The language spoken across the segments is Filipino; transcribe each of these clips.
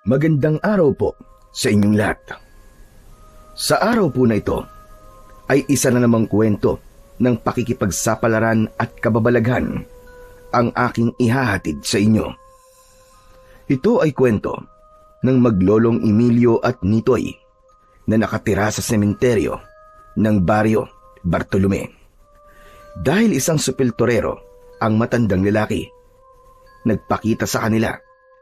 Magandang araw po sa inyong lahat. Sa araw po na ito ay isa na namang kwento ng pakikipagsapalaran at kababalaghan ang aking ihahatid sa inyo. Ito ay kwento ng maglolong Emilio at Nitoy na nakatira sa sementeryo ng baryo Bartolome. Dahil isang supiltorero ang matandang lalaki, nagpakita sa kanila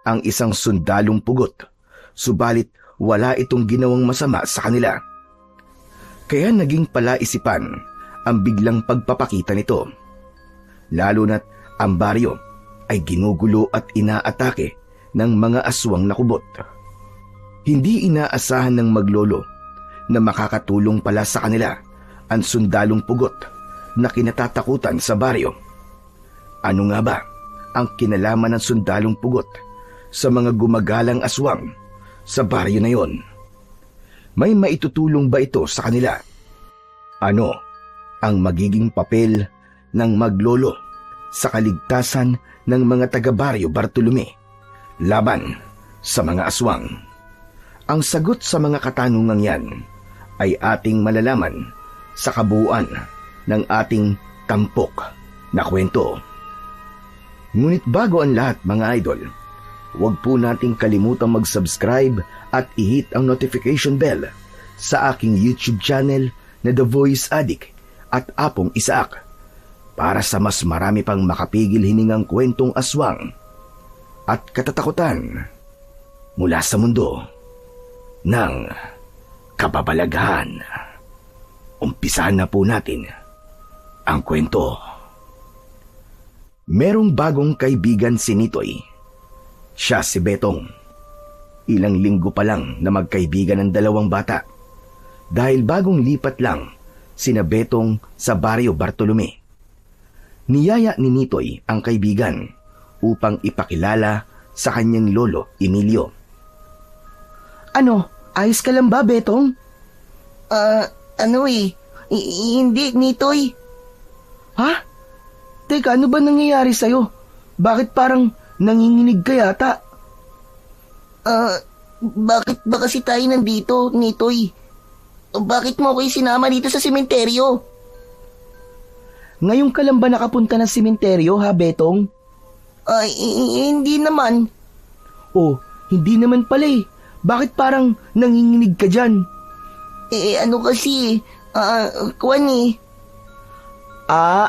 ang isang sundalong pugot, subalit wala itong ginawang masama sa kanila. Kaya naging palaisipan ang biglang pagpapakita nito, lalo na't ang baryo ay ginugulo at inaatake ng mga aswang na kubot. Hindi inaasahan ng maglolo na makakatulong pala sa kanila ang sundalong pugot na kinatatakutan sa baryo. Ano nga ba ang kinalaman ng sundalong pugot sa mga gumagalang aswang sa baryo na yon? May maitutulong ba ito sa kanila? Ano ang magiging papel ng maglolo sa kaligtasan ng mga taga-baryo Bartolome laban sa mga aswang? Ang sagot sa mga katanungang yan ay ating malalaman sa kabuuan ng ating tampok na kwento. Ngunit bago ang lahat, mga idol, huwag po nating kalimutang mag-subscribe at i-hit ang notification bell sa aking YouTube channel na The Voice Addict at Apong Isaak para sa mas marami pang makapigil hiningang kwentong aswang at katatakutan mula sa mundo ng kababalaghan. Umpisahan na po natin ang kwento. Merong bagong kaibigan si Nitoy. Siya si Betong. Ilang linggo pa lang na magkaibigan ng dalawang bata. Dahil bagong lipat lang sina Betong sa baryo Bartolome. Niyaya ni Nitoy ang kaibigan upang ipakilala sa kanyang lolo Emilio. Ano, ayos ka lang ba, Betong? Hindi, Nitoy. Ha? Teka, ano ba nangyayari sa'yo? Bakit parang nanginginig ka yata? Bakit ba kasi tayo nandito, Nitoy? Bakit mo ako sinama dito sa sementeryo? Ngayon ka lang ba nakapunta ng sementeryo, ha, Betong? Hindi naman. Oh, hindi naman pala eh. Bakit parang nanginginig ka dyan? Ano kasi, kuwan eh.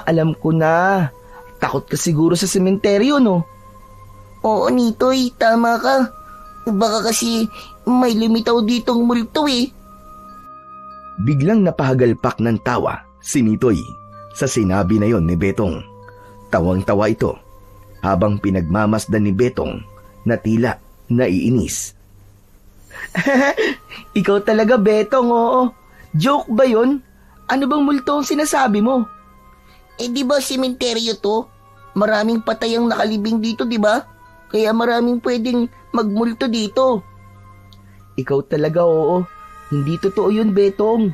Alam ko na. Takot ka siguro sa sementeryo, no? Oo, Nitoy, tama ka. Baka kasi may lumitaw ditong multo eh. Biglang napahagalpak ng tawa si Nitoy sa sinabi na yon ni Betong. Tawang-tawa ito habang pinagmamasdan ni Betong na tila naiinis. Ikaw talaga, Betong, oo. Joke ba yun? Ano bang multo ang sinasabi mo? Di ba sementeryo to? Maraming patay ang nakalibing dito, di ba? Kaya maraming pwedeng magmulto dito. Ikaw talaga, oo. Hindi totoo yun, Betong.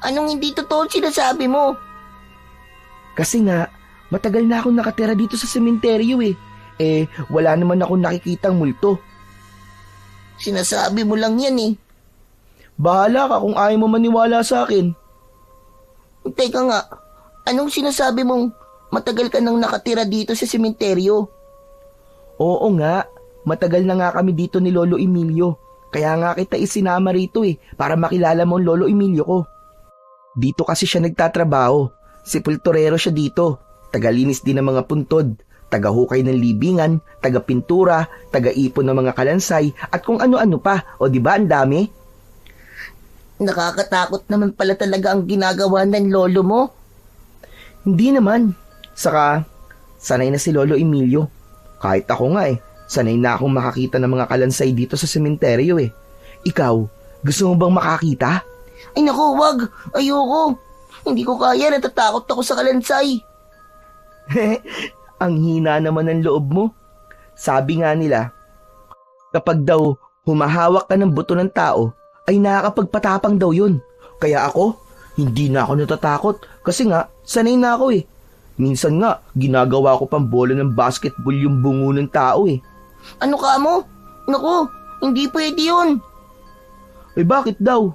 Anong hindi totoo sinasabi mo? Kasi nga, matagal na akong nakatira dito sa sementeryo eh. Wala naman akong nakikitang multo. Sinasabi mo lang yan eh. Bahala ka kung ayaw mo maniwala sa akin. Teka nga, anong sinasabi mong matagal ka nang nakatira dito sa sementeryo? Oo nga, matagal na nga kami dito ni Lolo Emilio. Kaya nga kita isinama rito eh, para makilala mo ang Lolo Emilio ko. Dito kasi siya nagtatrabaho. Sepulturero siya dito. Tagalinis din ng mga puntod, tagahukay ng libingan, tagapintura, tagaipon ng mga kalansay, at kung ano-ano pa. O diba ang dami? Nakakatakot naman pala talaga ang ginagawa ng lolo mo. Hindi naman. Saka, sanay na si Lolo Emilio. Kahit ako nga sanay na akong makakita ng mga kalansay dito sa sementeryo eh. Ikaw, gusto mo bang makakita? Ay naku, wag. Ayoko. Hindi ko kaya, natatakot ako sa kalansay. Ang hina naman ng loob mo. Sabi nga nila, kapag daw humahawak ka ng buto ng tao, ay nakakapagpatapang daw yun. Kaya ako, hindi na ako natatakot kasi nga, sanay na ako eh. Minsan nga, ginagawa ko pang bola ng basketball yung bungo ng tao eh. Ano ka mo? Naku, Hindi pwede yun. Eh bakit daw?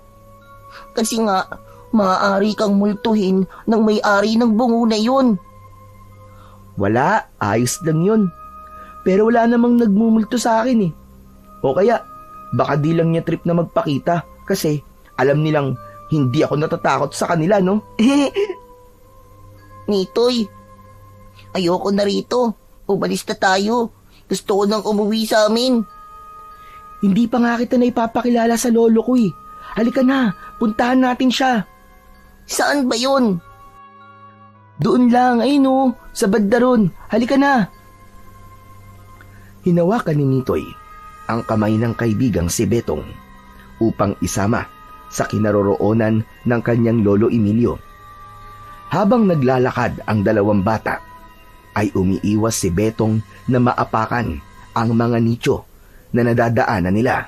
Kasi nga, maaari kang multuhin ng may-ari ng bungo na yun. Wala, ayos lang yun. Pero wala namang nagmumulto sa akin eh. O kaya, baka di lang niya trip na magpakita kasi alam nilang hindi ako natatakot sa kanila, no? Nitoy, ayoko na rito. Umalis na tayo. Gusto ko nang umuwi sa amin. Hindi pa nga kita na ipapakilala sa lolo ko eh. Halika na, puntahan natin siya. Saan ba yun? Doon lang, ay no, sa banda ron. Halika na. Hinawakan ni Nitoy ang kamay ng kaibigang si Betong upang isama sa kinaroroonan ng kanyang lolo Emilio. Habang naglalakad ang dalawang bata, ay umiiwas si Betong na maapakan ang mga nicho na nadadaanan nila.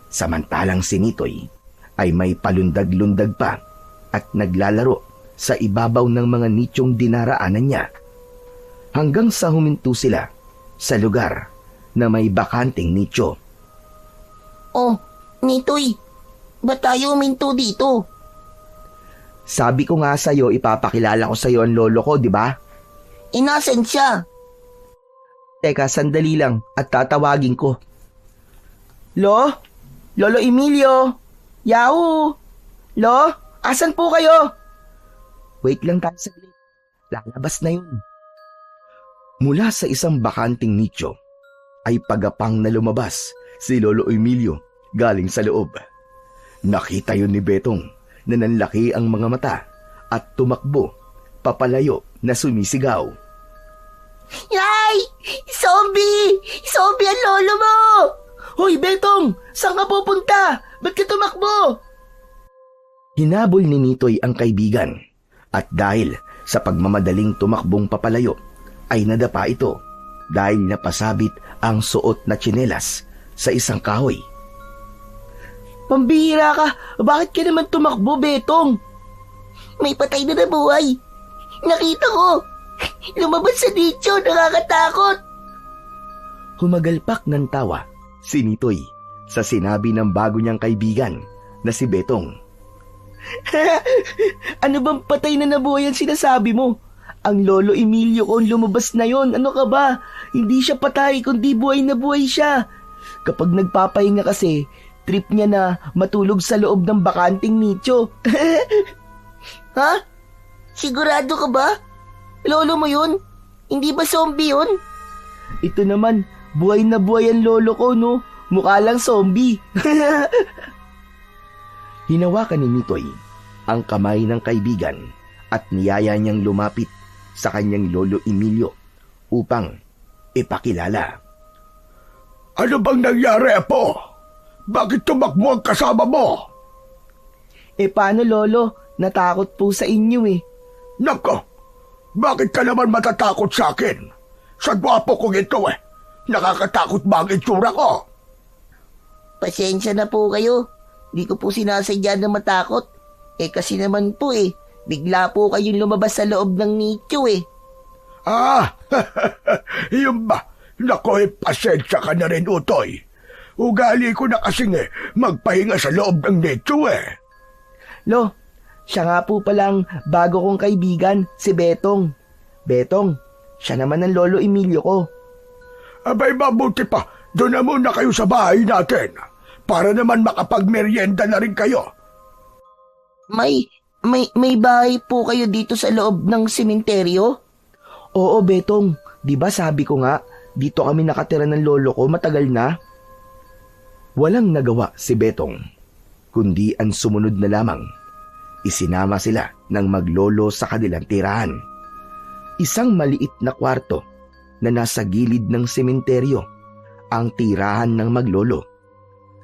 Samantalang si Nitoy ay may palundag-lundag pa at naglalaro sa ibabaw ng mga nichong dinaraanan niya hanggang sa huminto sila sa lugar na may bakanting nicho. Oh, Nitoy, ba't tayo uminto dito? Sabi ko nga sa'yo, ipapakilala ko sa'yo ang lolo ko, di ba? Inasan siya? Teka, sandali lang at tatawagin ko. Lolo Emilio? Yahoo! Lo, asan po kayo? Wait lang tayo saglit. Lalabas na yun. Mula sa isang bakanting nicho, ay pagapang na lumabas si Lolo Emilio galing sa loob. Nakita yun ni Betong na nanlaki ang mga mata at tumakbo papalayo na sumisigaw. Yay! Zombie! Zombie ang lolo mo! Hoy Betong! Saan ka pupunta? Ba't ka tumakbo? Hinabol ni Nitoy ang kaibigan at dahil sa pagmamadaling tumakbong papalayo ay nadapa ito dahil napasabit ang suot na tsinelas sa isang kahoy. Pambihira ka! Bakit ka naman tumakbo, Betong? May patay na nabuhay. Nakita ko. Lumabas sa nicho, nakakatakot. Humagalpak ng tawa si Nitoy sa sinabi ng bago niyang kaibigan na si Betong. Ano bang patay na nabuhay ang sinasabi mo? Ang lolo Emilio ko ang lumabas na yon. Ano ka ba? Hindi siya patay kundi buhay na buhay siya. Kapag nagpapahinga kasi, trip niya na matulog sa loob ng bakanting nicho. Ha? Sigurado ka ba? Lolo mo yun? Hindi ba zombie yun? Ito naman, buhay na buhay ang lolo ko, no? Mukha lang zombie. Hinawakan ni Nitoy ang kamay ng kaibigan at niyaya niyang lumapit sa kanyang lolo Emilio upang ipakilala. Ano bang nangyari, Apo? Bakit tumakbo ang kasama mo? Paano lolo? Natakot po sa inyo eh. Nako, bakit ka naman matatakot sa akin? Sa gwapo kong ito nakakatakot ba ang itsura ko? Pasensya na po kayo. Di ko po sinasadya na matakot. Kasi naman po bigla po kayong lumabas sa loob ng nicho Ah, yun ba? Nako, pasensya ka na rin, Utoy. Ugali ko na kasing magpahinga sa loob ng nicho Lo, siya nga po palang bago kong kaibigan, si Betong. Betong, siya naman ang lolo Emilio ko. Abay, mabuti pa. Doon na muna kayo sa bahay natin para naman makapagmeryenda na rin kayo. May bahay po kayo dito sa loob ng sementeryo? Oo, Betong. Di ba sabi ko nga, dito kami nakatira ng lolo ko matagal na? Walang nagawa si Betong, kundi ang sumunod na lamang. Isinama sila ng maglolo sa kanilang tirahan. Isang maliit na kwarto na nasa gilid ng sementeryo ang tirahan ng maglolo.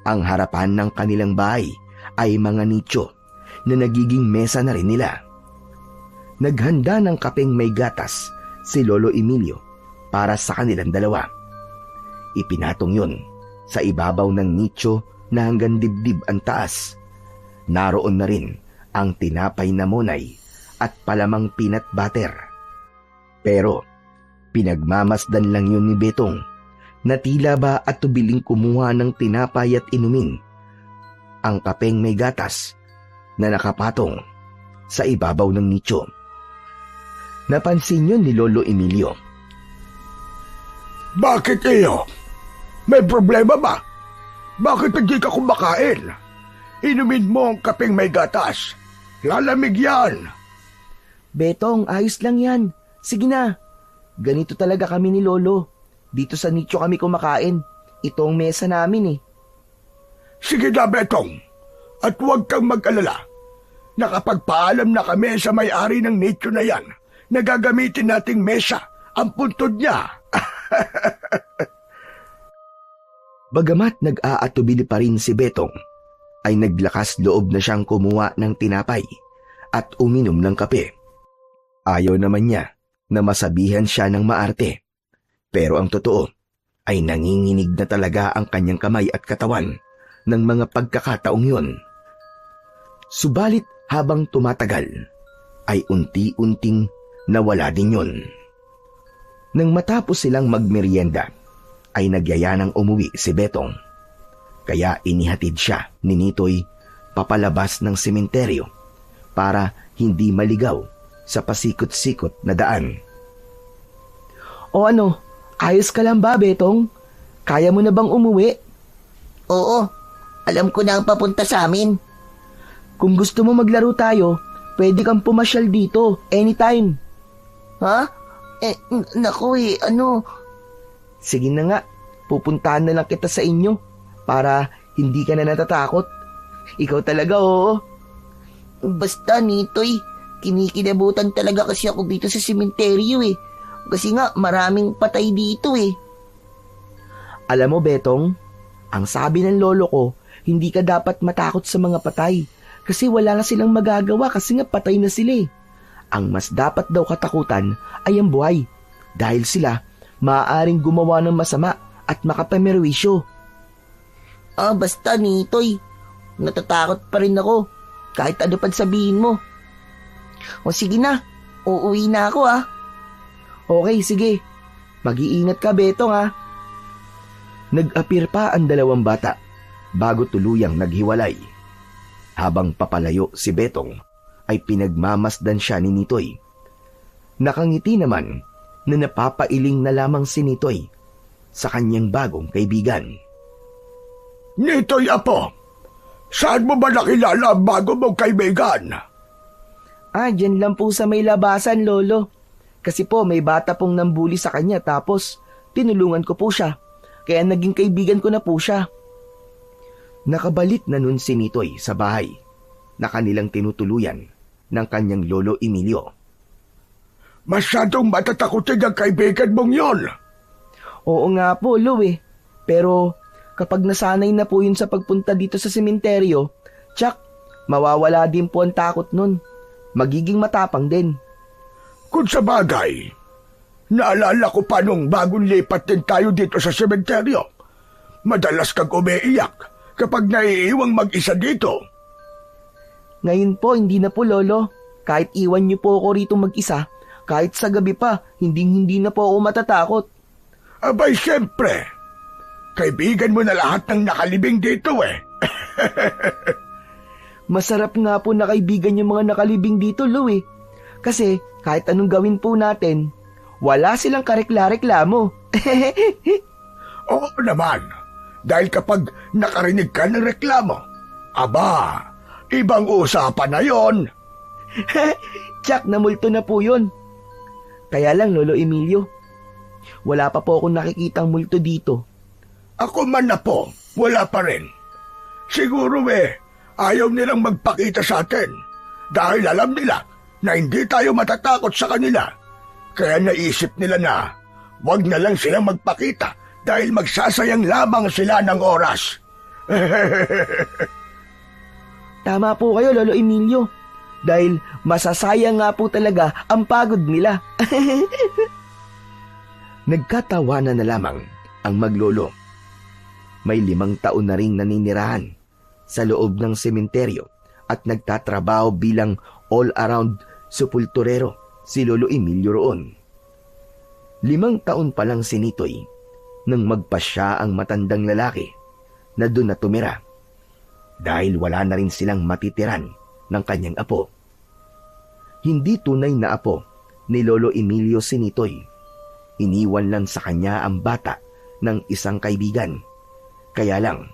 Ang harapan ng kanilang bahay ay mga nicho na nagiging mesa na rin nila. Naghanda ng kapeng may gatas si Lolo Emilio para sa kanilang dalawa. Ipinatong yun sa ibabaw ng nicho na hanggang dibdib ang taas. Naroon na rin ang tinapay na monay at palamang peanut butter. Pero pinagmamasdan lang yun ni Betong na tila ba at tubiling kumuha ng tinapay at inumin ang kapeng may gatas na nakapatong sa ibabaw ng nicho. Napansin yun ni Lolo Emilio. Bakit iyo? May problema ba? Bakit hindi ka kumakain? Inumin mo ang kapeng may gatas. Lalamig yan. Betong, ayos lang yan. Sige na. Ganito talaga kami ni Lolo. Dito sa nicho kami kumakain. Ito ang mesa namin eh. Sige na, Betong. At huwag kang mag-alala. Nakapagpaalam na kami sa may-ari ng nicho na yan na gagamitin nating mesa ang puntod niya. Bagamat nag-aatubili pa rin si Betong, ay naglakas loob na siyang kumuha ng tinapay at uminom ng kape. Ayaw naman niya na masabihan siya ng maarte. Pero ang totoo ay nanginginig na talaga ang kanyang kamay at katawan ng mga pagkakataong yun. Subalit habang tumatagal, ay unti-unting nawala din yun. Nang matapos silang magmerienda, ay nagyaya ng umuwi si Betong. Kaya inihatid siya ni Nitoy papalabas ng sementeryo para hindi maligaw sa pasikot-sikot na daan. O ano, ayos ka lang ba, Betong? Kaya mo na bang umuwi? Oo, alam ko na ang papunta sa amin. Kung gusto mo maglaro tayo, pwede kang pumasyal dito anytime. Ha? Naku ano? Sige na nga, pupuntahan na lang kita sa inyo para hindi ka na natatakot. Ikaw talaga, oo. Basta, Nitoy, kinikilabutan talaga kasi ako dito sa sementeryo eh. Kasi nga, maraming patay dito eh. Alam mo, Betong, ang sabi ng lolo ko, hindi ka dapat matakot sa mga patay kasi wala na silang magagawa kasi nga patay na sila eh. Ang mas dapat daw katakutan ay ang buhay dahil sila maaaring gumawa ng masama at makapamerwisyo. Basta, Nitoy, natatakot pa rin ako kahit ano pa sabihin mo. O sige na, uuwi na ako ah. Okay, sige. Mag-iingat ka, Betong ah. Nag-appear pa ang dalawang bata bago tuluyang naghiwalay. Habang papalayo si Betong ay pinagmamasdan siya ni Nitoy. Nakangiti naman na napapailing na lamang si Nitoy sa kanyang bagong kaibigan. Nitoy, apo, saan mo ba nakilala ang bago mong kaibigan? Dyan lang po sa may labasan, Lolo. Kasi po may bata pong nambuli sa kanya tapos tinulungan ko po siya. Kaya naging kaibigan ko na po siya. Nakabalik na nun si Nitoy sa bahay na kanilang tinutuluyan ng kanyang lolo Emilio. Masyadong matatakotin ang kaibigan mong yon. Oo nga po, Lo eh. Pero kapag nasanay na po yun sa pagpunta dito sa sementeryo, tsak, mawawala din po ang takot nun. Magiging matapang din. Kung sa bagay, naalala ko pa nung bagong lipat din tayo dito sa sementeryo. Madalas kang umiiyak kapag naiiwang mag-isa dito. Ngayon po, hindi na po, Lolo. Kahit iwan niyo po ako rito mag-isa, kahit sa gabi pa, hindi na po ako matatakot. Abay, siyempre. Kaibigan mo na lahat ng nakalibing dito eh. Masarap nga po na kaibigan yung mga nakalibing dito, Lo eh. Kasi kahit anong gawin po natin, wala silang karekla-reklamo. Oo naman. Dahil kapag nakarinig ka ng reklamo, aba, ibang usapan na yon. Tsak, namulto na po yun. Kaya lang, Lolo Emilio, wala pa po akong nakikitang multo dito. Ako man na po, wala pa rin. Siguro ayaw nilang magpakita sa atin dahil alam nila na hindi tayo matatakot sa kanila. Kaya naisip nila na wag na lang silang magpakita dahil magsasayang lamang sila ng oras. Tama po kayo, Lolo Emilio. Dahil masasayang nga po talaga ang pagod nila. Nagkatawanan na lamang ang maglolo. May 5 taon na ring naninirahan sa loob ng sementeryo at nagtatrabaho bilang all-around sepulturero si Lolo Emilio roon. 5 taon pa lang si Nitoy nang magpasya ang matandang lalaki na doon na tumira dahil wala na rin silang matitiran ng kanyang apo. Hindi tunay na apo ni Lolo Emilio si Nitoy. Iniwan lang sa kanya ang bata ng isang kaibigan. Kaya lang,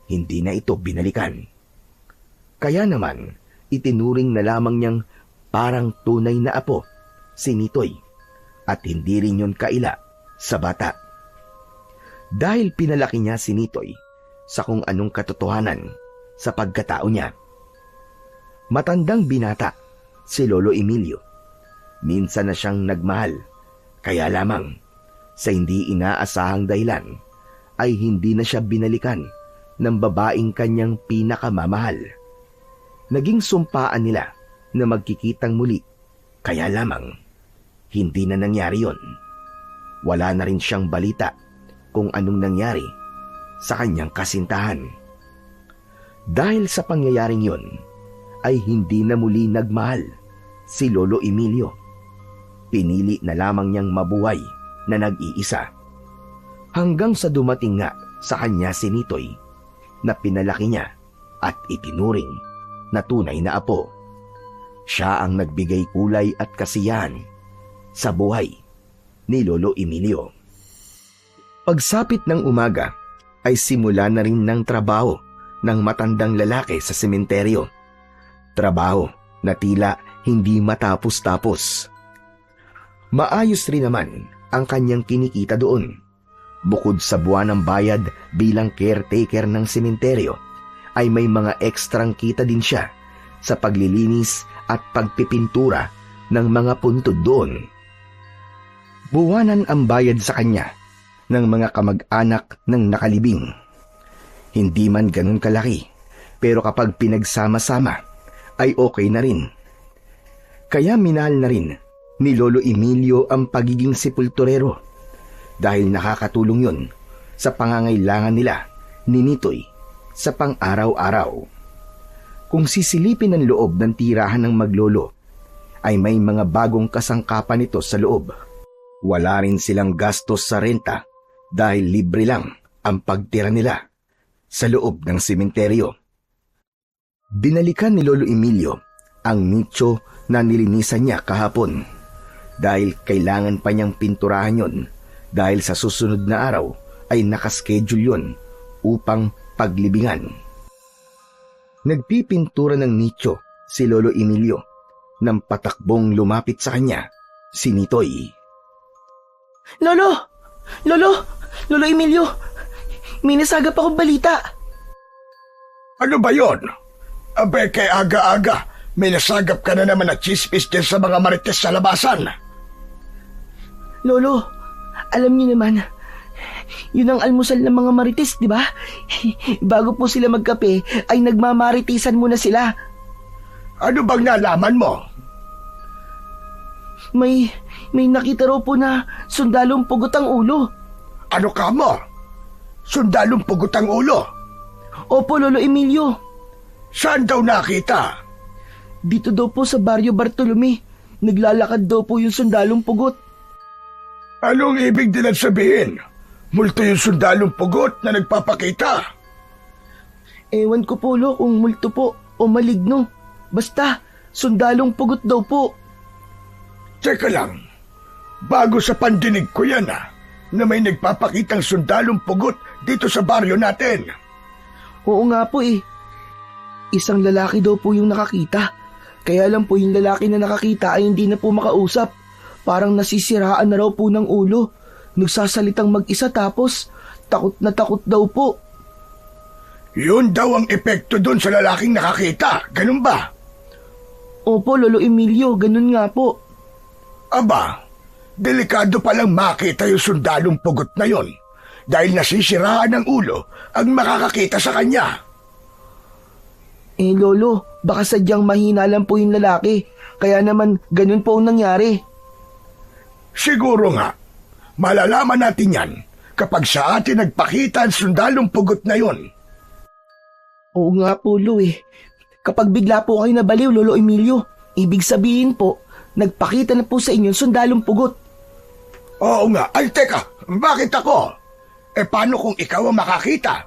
hindi na ito binalikan. Kaya naman, itinuring na lamang niyang parang tunay na apo si Nitoy at hindi rin yun kaila sa bata. Dahil pinalaki niya si Nitoy sa kung anong katotohanan sa pagkatao niya. Matandang binata si Lolo Emilio. Minsan na siyang nagmahal, kaya lamang sa hindi inaasahang dahilan ay hindi na siya binalikan ng babaeng kanyang pinakamamahal. Naging sumpaan nila na magkikitang muli, kaya lamang hindi na nangyari yon. Wala na rin siyang balita kung anong nangyari sa kanyang kasintahan. Dahil sa pangyayaring yon, ay hindi na muli nagmahal si Lolo Emilio. Pinili na lamang niyang mabuhay na nag-iisa. Hanggang sa dumating nga sa kanya si Nitoy na pinalaki niya at itinuring na tunay na apo. Siya ang nagbigay kulay at kasiyahan sa buhay ni Lolo Emilio. Pagsapit ng umaga ay simula na rin ng trabaho ng matandang lalaki sa sementeryo. Trabaho na tila hindi matapos-tapos. Maayos rin naman ang kanyang kinikita doon. Bukod sa buwan ng bayad bilang caretaker ng sementeryo, ay may mga ekstrang kita din siya sa paglilinis at pagpipintura ng mga puntod doon. Buwanan ang bayad sa kanya ng mga kamag-anak ng nakalibing. Hindi man ganun kalaki, pero kapag pinagsama-sama ay okay na rin. Kaya minahal na rin ni Lolo Emilio ang pagiging sepulturero dahil nakakatulong yun sa pangangailangan nila ni Nitoy sa pang-araw-araw. Kung sisilipin ang loob ng tirahan ng maglolo, ay may mga bagong kasangkapan nito sa loob. Wala rin silang gastos sa renta dahil libre lang ang pagtira nila sa loob ng sementeryo. Binalikan ni Lolo Emilio ang nicho na nilinisan niya kahapon dahil kailangan pa niyang pinturahan yon dahil sa susunod na araw ay nakaschedule yon upang paglibingan. Nagpipintura ng nicho si Lolo Emilio nang patakbong lumapit sa kanya si Nitoy. Lolo! Lolo Emilio! May nasagap akong balita. Ano ba yon? Abe, kay aga-aga, may nasagap ka na naman na chismis din sa mga marites sa labasan. Lolo, alam niyo naman, yun ang almusal ng mga marites, di ba? Bago po sila magkape, ay nagmamaritisan muna sila. Ano bang nalaman mo? May nakita raw po na sundalong pugot ang ulo. Ano ka mo? Sundalong pugot ang ulo? Opo, Lolo Emilio. Saan daw nakita? Dito daw po sa Barrio Bartolome. Naglalakad daw po yung sundalong pugot. Anong ibig din sabihin? Multo yung sundalong pugot na nagpapakita? Ewan ko po, Lo, kung multo po o maligno. Basta, sundalong pugot daw po. Teka lang, bago sa pandinig ko yan na may nagpapakitang sundalong pugot dito sa baryo natin. Oo nga po eh. Isang lalaki daw po yung nakakita. Kaya lang po yung lalaki na nakakita ay hindi na po makausap. Parang nasisiraan na raw po ng ulo. Nagsasalitang mag-isa tapos takot na takot daw po. Yun daw ang epekto doon sa lalaking nakakita, ganun ba? Opo, Lolo Emilio, ganun nga po. Aba, delikado palang makita yung sundalong pugot na yon dahil nasisiraan ng ulo ang makakakita sa kanya. Lolo, baka sadyang mahina lang po yung lalaki. Kaya naman ganun po ang nangyari. Siguro nga, malalaman natin yan kapag sa atin nagpakita ang sundalong pugot na yon. Oo nga po, Lo eh. Kapag bigla po kayo nabaliw, Lolo Emilio, ibig sabihin po, nagpakita na po sa inyo sundalong pugot. Oo nga. Ay, teka, bakit ako? paano kung ikaw ang makakita?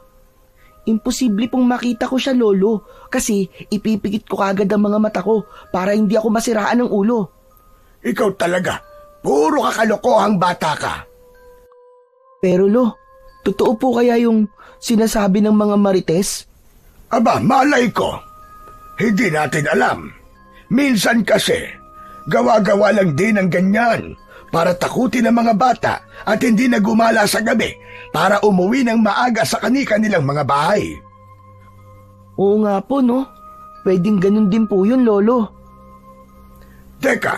Imposible pong makita ko siya, Lolo, kasi ipipikit ko kagad ang mga mata ko para hindi ako masiraan ng ulo. Ikaw talaga, puro kakalokohang bata ka. Pero Lo, totoo po kaya yung sinasabi ng mga marites? Aba, malay ko. Hindi natin alam. Minsan kasi, gawa-gawa lang din ang ganyan para takutin ang mga bata at hindi na gumala sa gabi para umuwi ng maaga sa kani-kanilang mga bahay. Oo nga po, no? Pwedeng ganun din po yun, Lolo. Teka,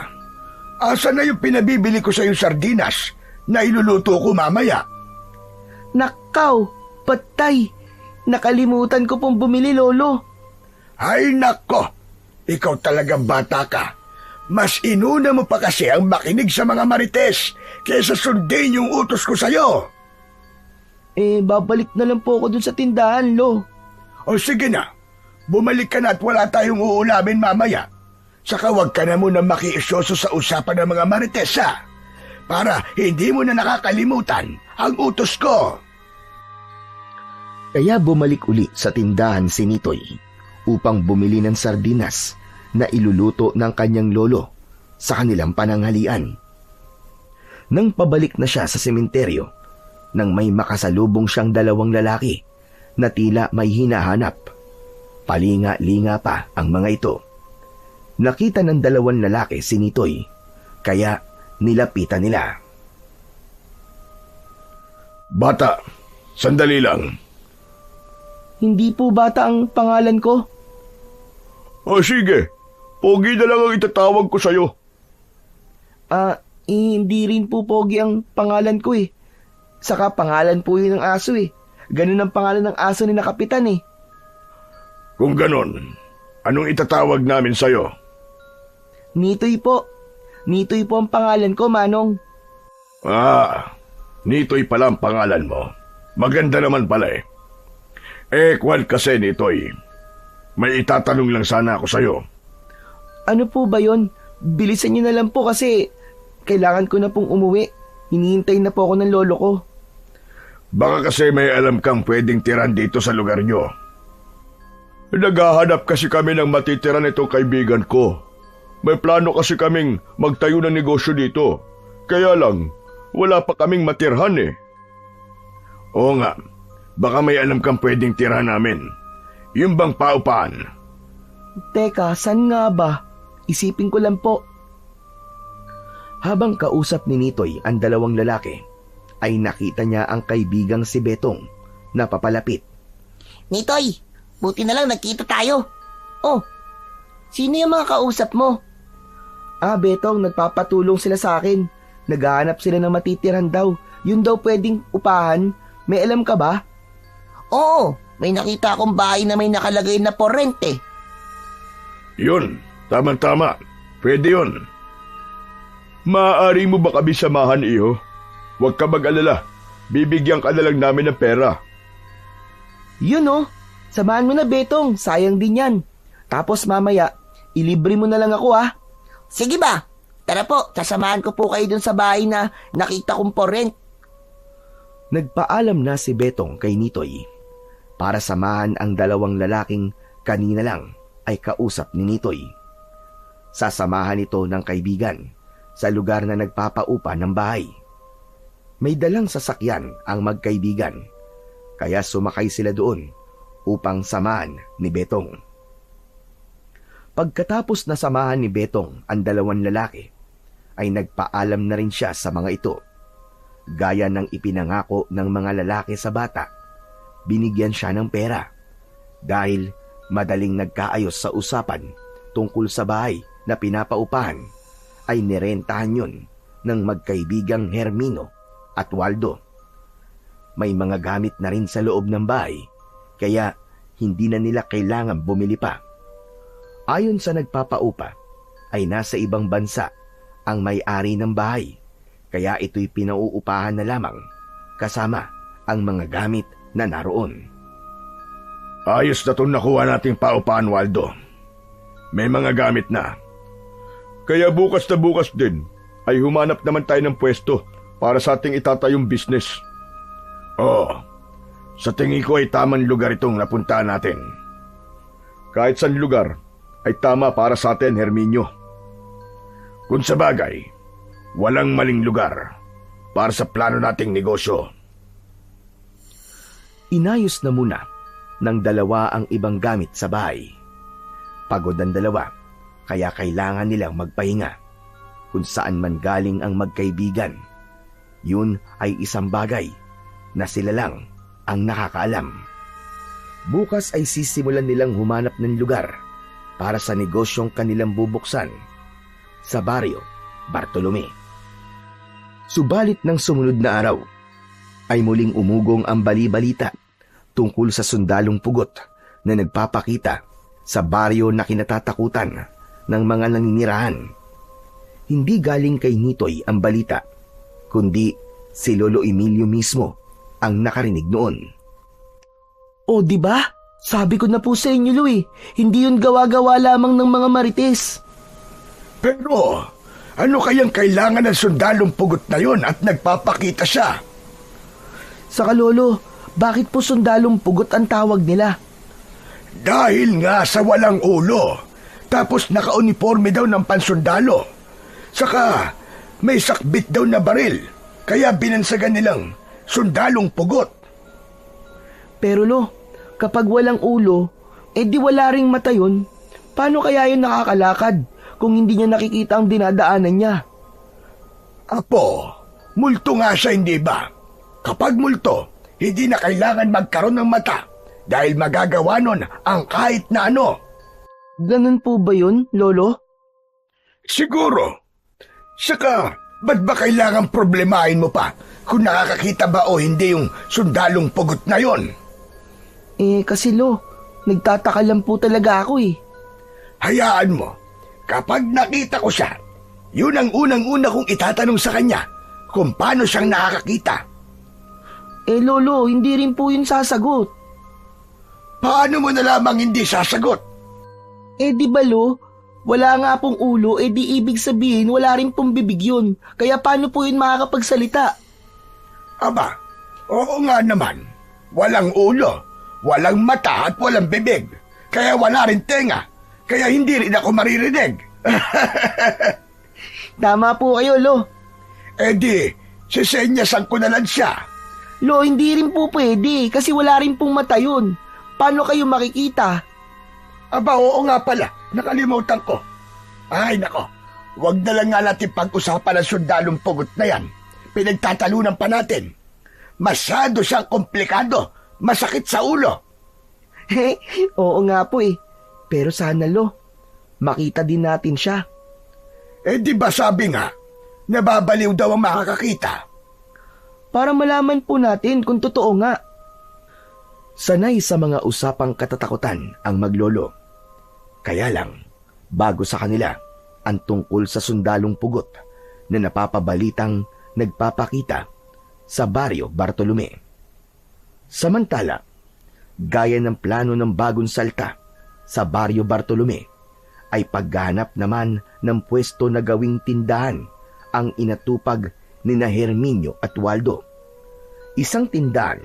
asa na yung pinabibili ko sa yung sardinas na iluluto ko mamaya? Nakaw, patay. Nakalimutan ko pong bumili, Lolo. Ay nako, ikaw talagang bata ka. Mas inuna mo pa kasi ang makinig sa mga marites kaysa sundin yung utos ko sa'yo. Babalik na lang po ako dun sa tindahan, Lo. O sige na, bumalik ka na at wala tayong uulamin mamaya. Saka huwag ka na muna makiisyoso sa usapan ng mga marites, ha? Para hindi mo na nakakalimutan ang utos ko. Kaya bumalik uli sa tindahan si Nitoy upang bumili ng sardinas na iluluto ng kanyang lolo sa kanilang pananghalian. Nang pabalik na siya sa sementeryo, nang may makasalubong siyang dalawang lalaki na tila may hinahanap. Palinga-linga pa ang mga ito. Nakita ng dalawang lalaki si Nitoy, kaya nilapitan nila. Bata, sandali lang. Hindi po bata ang pangalan ko. O sige, Pogi na lang ang itatawag ko sa'yo. Hindi rin po Pogi ang pangalan ko eh. Saka pangalan po yun ng aso eh. Ganun ang pangalan ng aso ni na kapitan eh. Kung ganon, anong itatawag namin sa'yo? Nitoy po. Nitoy po ang pangalan ko, Manong. Nitoy pala ang pangalan mo. Maganda naman pala eh. Kwan kasi Nitoy, may itatanong lang sana ako sa'yo. Ano po ba yon? Bilisan niyo na lang po kasi kailangan ko na pong umuwi. Hinihintay na po ako ng lolo ko. Baka kasi may alam kang pwedeng tiran dito sa lugar nyo. Naghahanap kasi kami ng matitiran itong kaibigan ko. May plano kasi kaming magtayo ng negosyo dito. Kaya lang, wala pa kaming matirhan eh. Oo nga, baka may alam kang pwedeng tirahan namin. Yung bang paupahan? Teka, saan nga ba? Isipin ko lang po. Habang kausap ni Nitoy ang dalawang lalaki, ay nakita niya ang kaibigang si Betong na papalapit. Nitoy, buti na lang nagkita tayo. Oh, sino yung mga kausap mo? Betong, nagpapatulong sila sa akin. Naghahanap sila ng matitiran daw. Yun daw pwedeng upahan. May alam ka ba? Oo, may nakita akong bahay na may nakalagay na for rent eh. Yun, tama-tama. Pwede yun. Maaari mo ba kami samahan, iho? Huwag ka mag-alala. Bibigyan ka na lang namin ng pera. Yun oh, samahan mo na Betong, sayang din yan. Tapos mamaya, ilibre mo na lang ako ah. Sige ba? Tara po, sasamahan ko po kayo dun sa bahay na nakita kong for rent. Nagpaalam na si Betong kay Nitoy para samahan ang dalawang lalaking kanina lang ay kausap ni Nitoy. Sasamahan ito ng kaibigan sa lugar na nagpapaupa ng bahay. May dalang sasakyan ang magkaibigan, kaya sumakay sila doon upang samahan ni Betong. Pagkatapos na samahan ni Betong ang dalawang lalaki, ay nagpaalam na rin siya sa mga ito. Gaya ng ipinangako ng mga lalaki sa bata, binigyan siya ng pera dahil madaling nagkaayos sa usapan tungkol sa bahay na pinapaupahan ay nirentahan yun ng magkaibigang Hermino at Waldo. May mga gamit na rin sa loob ng bahay kaya hindi na nila kailangan bumili pa. Ayon sa nagpapaupa ay nasa ibang bansa ang may-ari ng bahay kaya ito'y pinauupahan na lamang kasama ang mga gamit na naroon. Ayos na itong nakuha nating paupahan, Waldo. May mga gamit na. Kaya bukas na bukas din ay humanap naman tayo ng pwesto para sa ating itatayong business. Oo, sa tingin ko ay tamang lugar itong napuntahan natin. Kahit saan lugar ay tama para sa atin, Herminio. Kung sa bagay, walang maling lugar para sa plano nating negosyo. Inayos na muna ng dalawa ang ibang gamit sa bahay. Pagod ang dalawa, kaya kailangan nilang magpahinga. Kung saan man galing ang magkaibigan, yun ay isang bagay na sila lang ang nakakaalam. Bukas ay sisimulan nilang humanap ng lugar para sa negosyong kanilang bubuksan sa baryo Bartolome. Subalit ng sumunod na araw, ay muling umugong ang bali-balita tungkol sa sundalong pugot na nagpapakita sa baryo na kinatatakutan ng mga naninirahan. Hindi galing kay Nitoy ang balita, kundi si Lolo Emilio mismo ang nakarinig noon. O di ba? Sabi ko na po sa inyo, Lu, hindi yun gawa-gawa lamang ng mga marites. Pero ano kayang kailangan ng sundalong pugot na yon at nagpapakita siya? Saka Lolo, bakit po sundalong pugot ang tawag nila? Dahil nga sa walang ulo, tapos naka-uniforme daw ng pansundalo. Saka may sakbit daw na baril, kaya binansagan nilang sundalong pugot. Pero Lo, kapag walang ulo, di wala ring mata yun. Paano kaya yun nakakalakad kung hindi niya nakikita ang dinadaanan niya? Apo, multo nga siya, hindi ba? Kapag multo, hindi na kailangan magkaroon ng mata dahil magagawa nun ang kahit na ano. Ganun po ba yun, Lolo? Siguro. Saka, ba't ba kailangan problemahin mo pa kung nakakakita ba o hindi yung sundalong pugot na yon? Kasi Lo, nagtataka lang po talaga ako Hayaan mo, kapag nakita ko siya, yun ang unang-una kong itatanong sa kanya kung paano siyang nakakakita. Lolo, hindi rin po yun sasagot. Paano mo na lamang hindi sasagot? Di ba Lo, wala nga pong ulo, di ibig sabihin wala rin pong bibig yun. Kaya paano po yun makakapagsalita? Aba, oo nga naman. Walang ulo, walang mata at walang bibig. Kaya wala rin tenga. Kaya hindi rin ako maririnig. Tama po kayo, Lo. Sisenyasan ko na lang siya. Lo, hindi rin po pwede kasi wala rin pong mata yun. Paano kayo makikita? Aba, oo nga pala. Nakalimutan ko. Ay, nako. Huwag na lang nga natin pag-usapan ang sundalong pugot na yan. Pinagtatalunan pa natin. Masyado siyang komplikado. Masakit sa ulo. Oo nga po Pero sana Lo, makita din natin siya. Di ba sabi nga, nababaliw daw ang makakakita? Para malaman po natin kung totoo nga. Sanay sa mga usapang katatakutan ang maglolo. Kaya lang, bago sa kanila ang tungkol sa sundalong pugot na napapabalitang nagpapakita sa baryo Bartolome. Samantala, gaya ng plano ng bagong salta sa baryo Bartolome, ay pagganap naman ng pwesto na gawing tindahan ang inatupag ni na Herminio at Waldo. Isang tindahan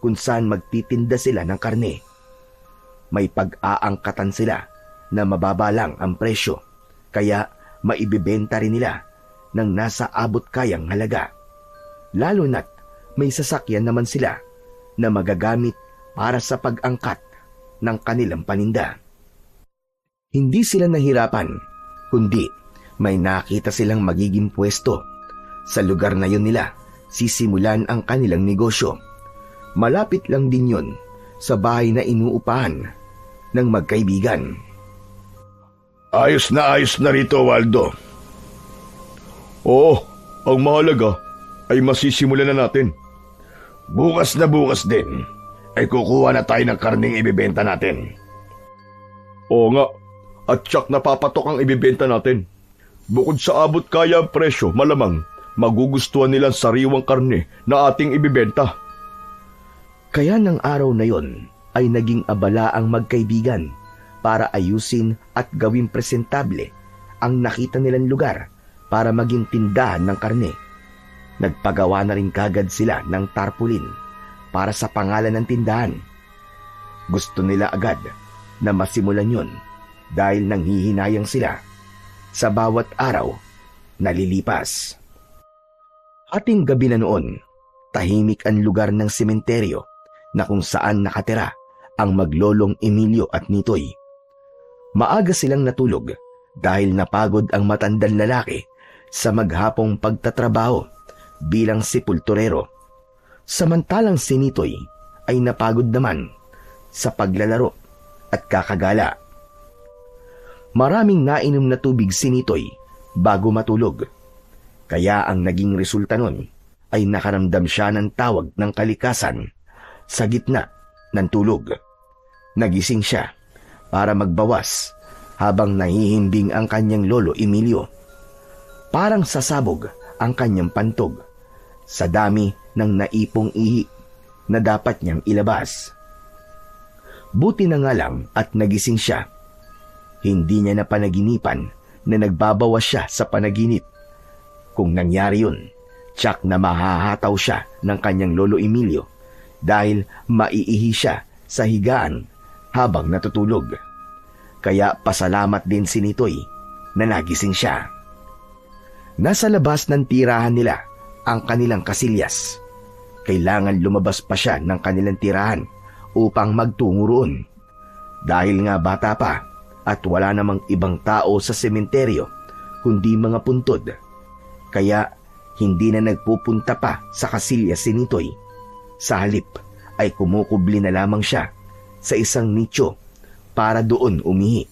kung saan magtitinda sila ng karne. May pag-aangkatan sila na mababa lang ang presyo, kaya maibibenta rin nila ng nasa abot kayang halaga. Lalo na't may sasakyan naman sila na magagamit para sa pag-angkat ng kanilang paninda. Hindi sila nahirapan, kundi may nakita silang magiging pwesto. Sa lugar na yun nila sisimulan ang kanilang negosyo. Malapit lang din yun sa bahay na inuupahan ng magkaibigan. Ayos na rito, Waldo. Oo, ang mahalaga ay masisimulan na natin. Bukas na bukas din ay kukuha na tayo ng karneng ibibenta natin. Oo nga, at tsak napapatok ang ibibenta natin. Bukod sa abot kaya ang presyo, malamang magugustuhan nilang sariwang karne na ating ibibenta. Kaya ng araw na yon ay naging abala ang magkaibigan para ayusin at gawing presentable ang nakita nilang lugar para maging tindahan ng karne. Nagpagawa na rin kagad sila ng tarpaulin para sa pangalan ng tindahan. Gusto nila agad na masimulan yun dahil nanghihinayang sila sa bawat araw na lilipas. Ating gabi na noon, tahimik ang lugar ng sementeryo na kung saan nakatira ang maglolong Emilio at Nitoy. Maaga silang natulog dahil napagod ang matandang lalaki sa maghapong pagtatrabaho bilang sepulturero. Samantalang si Nitoy ay napagod naman sa paglalaro at kakagala. Maraming nainom na tubig si Nitoy bago matulog. Kaya ang naging resulta nun ay nakaramdam siya ng tawag ng kalikasan sa gitna ng tulog. Nagising siya para magbawas habang nahihimbing ang kanyang lolo Emilio. Parang sasabog ang kanyang pantog sa dami ng naipong ihi na dapat niyang ilabas. Buti na nga lang at nagising siya. Hindi niya napanaginipan na nagbabawas siya sa panaginip. Kung nangyari yun, tiyak na mahahataw siya ng kanyang lolo Emilio dahil maiihi siya sa higaan habang natutulog. Kaya pasalamat din si Nitoy na nagising siya. Nasa labas ng tirahan nila ang kanilang kasilyas. Kailangan lumabas pa siya ng kanilang tirahan upang magtungo roon. Dahil nga bata pa at wala namang ibang tao sa sementeryo kundi mga puntod. Kaya hindi na nagpupunta pa sa kasilyas si Nitoy. Sa halip ay kumukubli na lamang siya sa isang nicho para doon umihi.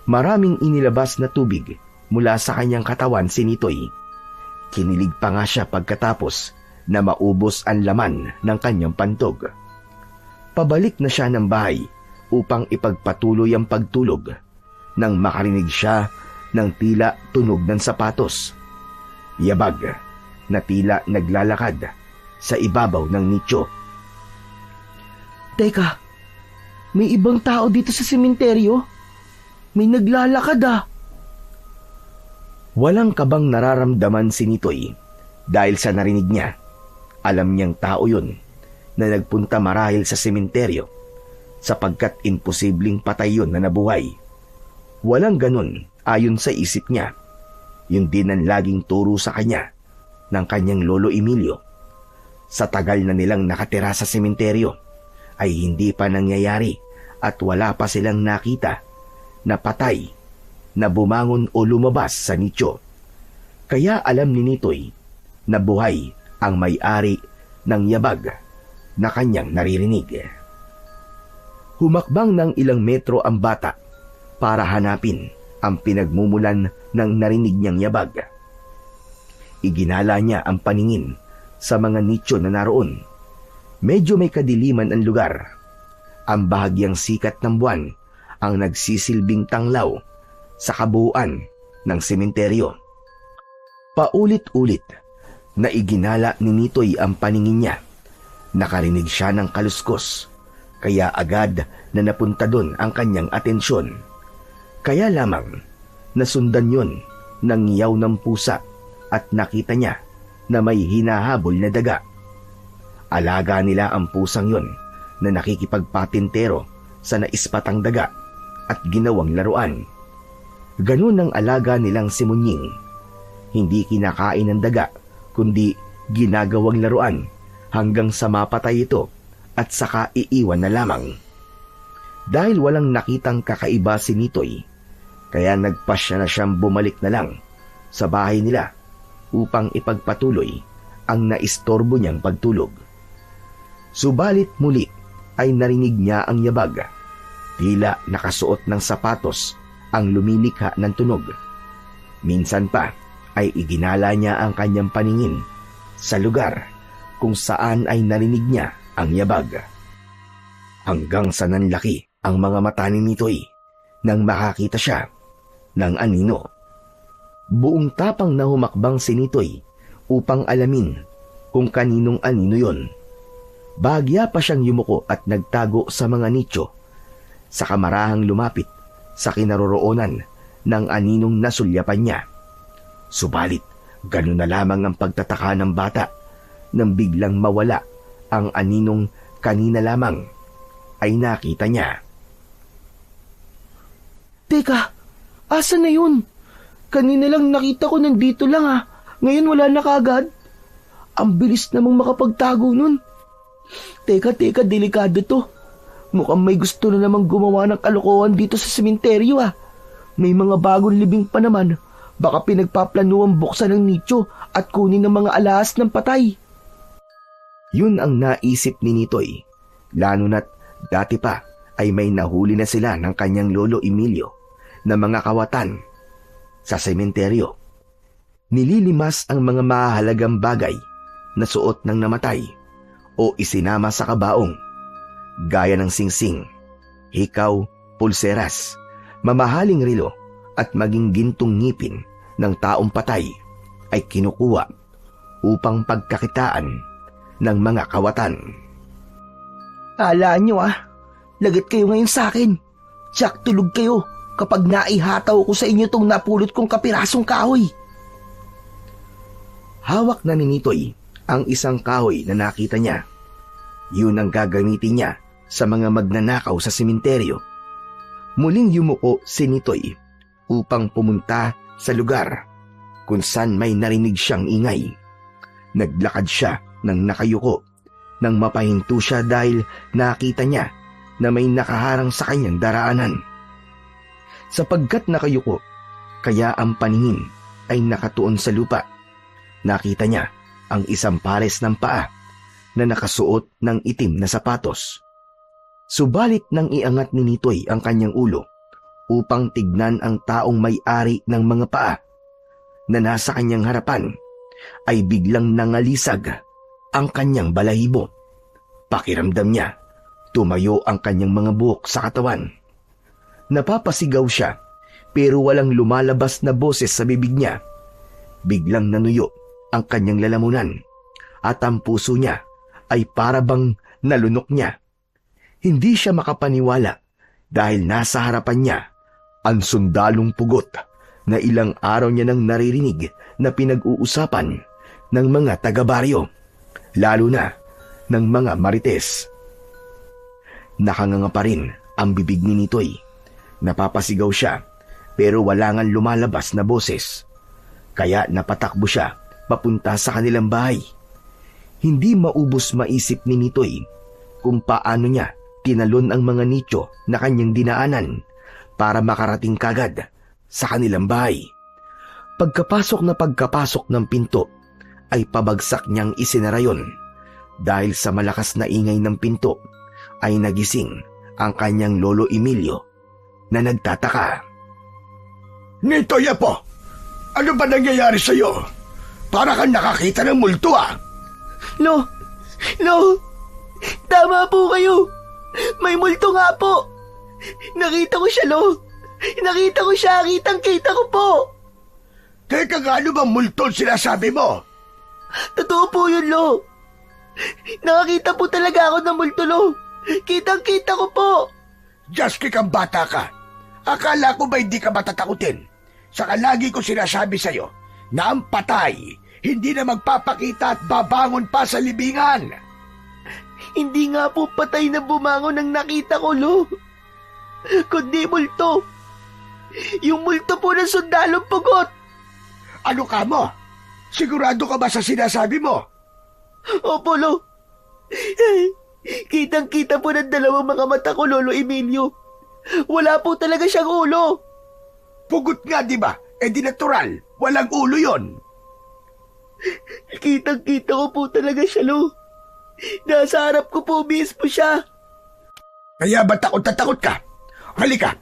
Maraming inilabas na tubig mula sa kanyang katawan si Nitoy. Kinilig pa nga siya pagkatapos na maubos ang laman ng kanyang pantog. Pabalik na siya ng bahay upang ipagpatuloy ang pagtulog nang makarinig siya ng tila tunog ng sapatos. Yabag na tila naglalakad sa ibabaw ng nicho. Teka, may ibang tao dito sa sementeryo? May naglalakad ah. Walang kabang nararamdaman si Nitoy dahil sa narinig niya. Alam niyang tao yun na nagpunta marahil sa sementeryo sapagkat imposibleng patay yun na nabuhay. Walang ganun ayon sa isip niya. Yun din ang laging turo sa kanya ng kanyang lolo Emilio. Sa tagal na nilang nakatira sa sementeryo ay hindi pa nangyayari at wala pa silang nakita na patay na bumangon o lumabas sa nicho. Kaya alam ni Nitoy na buhay ang may-ari ng yabag na kanyang naririnig. Humakbang ng ilang metro ang bata para hanapin ang pinagmumulan ng narinig niyang yabag. Iginala niya ang paningin sa mga nicho na naroon. Medyo may kadiliman ang lugar. Ang bahagyang sikat ng buwan ang nagsisilbing tanglaw sa kabuuan ng sementeryo. Paulit-ulit na iginala ni Nitoy ang paningin niya. Nakarinig siya ng kaluskos, kaya agad na napunta doon ang kanyang atensyon. Kaya lamang nasundan yun ng ngiyaw ng pusa at nakita niya na may hinahabol na daga. Alaga nila ang pusang yun na nakikipagpatintero sa naispatang daga at ginawang laruan. Ganun ang alaga nilang si Munying. Hindi kinakain ng daga kundi ginagawang laruan hanggang sa mapatay ito at saka iiwan na lamang. Dahil walang nakitang kakaiba si Nitoy, kaya nagpasya na siyang bumalik na lang sa bahay nila upang ipagpatuloy ang naistorbo niyang pagtulog. Subalit muli ay narinig niya ang yabag. Tila nakasuot ng sapatos ang lumilikha ng tunog. Minsan pa ay iginala niya ang kanyang paningin sa lugar kung saan ay narinig niya ang yabag. Hanggang sa nanlaki ang mga mata ni Nitoy nang makakita siya ng anino. Buong tapang na humakbang si Nitoy upang alamin kung kaninong anino yon. Bahagya pa siyang yumuko at nagtago sa mga nicho sa kamarahang lumapit sa kinaroroonan ng aninong nasulyapan niya. Subalit, ganun na lamang ang pagtataka ng bata nang biglang mawala ang aninong kanina lamang ay nakita niya. Teka, asan na yun? Kanina lang nakita ko nandito lang ah. Ngayon wala na kaagad. Ang bilis namang makapagtago nun. Teka, delikado to. Mukhang may gusto na namang gumawa ng kalokohan dito sa sementeryo ah. May mga bagong libing pa naman. Baka pinagpaplanuang buksan ng nicho at kunin ng mga alahas ng patay. Yun ang naisip ni Nitoy, lalo na't dati pa ay may nahuli na sila ng kanyang lolo Emilio na mga kawatan sa sementeryo. Nililimas ang mga mahalagang bagay na suot ng namatay o isinama sa kabaong, gaya ng singsing, hikaw, pulseras, mamahaling rilo at maging gintong ngipin ng taong patay ay kinukuha upang pagkakitaan ng mga kawatan. Alaan nyo ah, lagat kayo ngayon sa akin. Tiyak tulog kayo kapag naihataw ko sa inyo tong napulot kong kapirasong kahoy. Hawak na ni Nitoy ang isang kahoy na nakita niya. Yun ang gagamitin niya sa mga magnanakaw sa sementeryo. Muling yumuko si Nitoy upang pumunta sa lugar kung saan may narinig siyang ingay. Naglakad siya nang nakayuko nang mapahinto siya dahil nakita niya na may nakaharang sa kanyang daraanan. Sapagkat nakayuko, kaya ang paningin ay nakatuon sa lupa. Nakita niya ang isang pares ng paa na nakasuot ng itim na sapatos. Subalit nang iangat ni Nitoy ang kanyang ulo upang tignan ang taong may-ari ng mga paa na nasa kanyang harapan, ay biglang nangalisag ang kanyang balahibo. Pakiramdam niya, tumayo ang kanyang mga buhok sa katawan. Napapasigaw siya pero walang lumalabas na boses sa bibig niya. Biglang nanuyo ang kanyang lalamunan at ang puso niya ay parabang nalunok niya. Hindi siya makapaniwala dahil nasa harapan niya ang sundalong pugot na ilang araw niya nang naririnig na pinag-uusapan ng mga taga-baryo, lalo na ng mga marites. Nakanganga pa rin ang bibig ni Nitoy. Napapasigaw siya pero wala ngang lumalabas na boses. Kaya napatakbo siya papunta sa kanilang bahay. Hindi maubos maisip ni Nitoy kung paano niya tinalon ang mga nicho na kanyang dinaanan para makarating kagad sa kanilang bahay. Pagkapasok ng pinto ay pabagsak niyang isinara yun. Dahil sa malakas na ingay ng pinto ay nagising ang kanyang lolo Emilio na nagtataka. Nitoy Apo, ano ba nangyayari sa'yo? Para kang nakakita ng multo ah. Lo, tama po kayo. May multo nga po. Nakita ko siya, Lo. Nakita ko siya, kitang-kita ko po. Teka nga, ano bang multo sinasabi mo? Totoo po yun, Lo. Nakakita po talaga ako ng multo, Lo. Kitang-kita ko po. Just kang bata ka. Akala ko ba hindi ka matatakutin? Saka lagi ko sinasabi sa'yo na ang patay hindi na magpapakita at babangon pa sa libingan. Hindi nga po patay na bumangon ang nakita ko, Lo. Kundi multo. Yung multo po ng sundalong pugot. Ano ka mo? Sigurado ka ba sa sinasabi mo? Opo, Lo. Kitang-kita po ng dalawang mga mata ko, Lolo Emilio. Wala po talaga siyang ulo. Pugot nga, di ba? Eh di natural. Walang ulo yon. Kitang-kita ko po talaga siya, Lo. Nasa harap ko po mismo siya. Kaya ba takot na takot ka? Halika.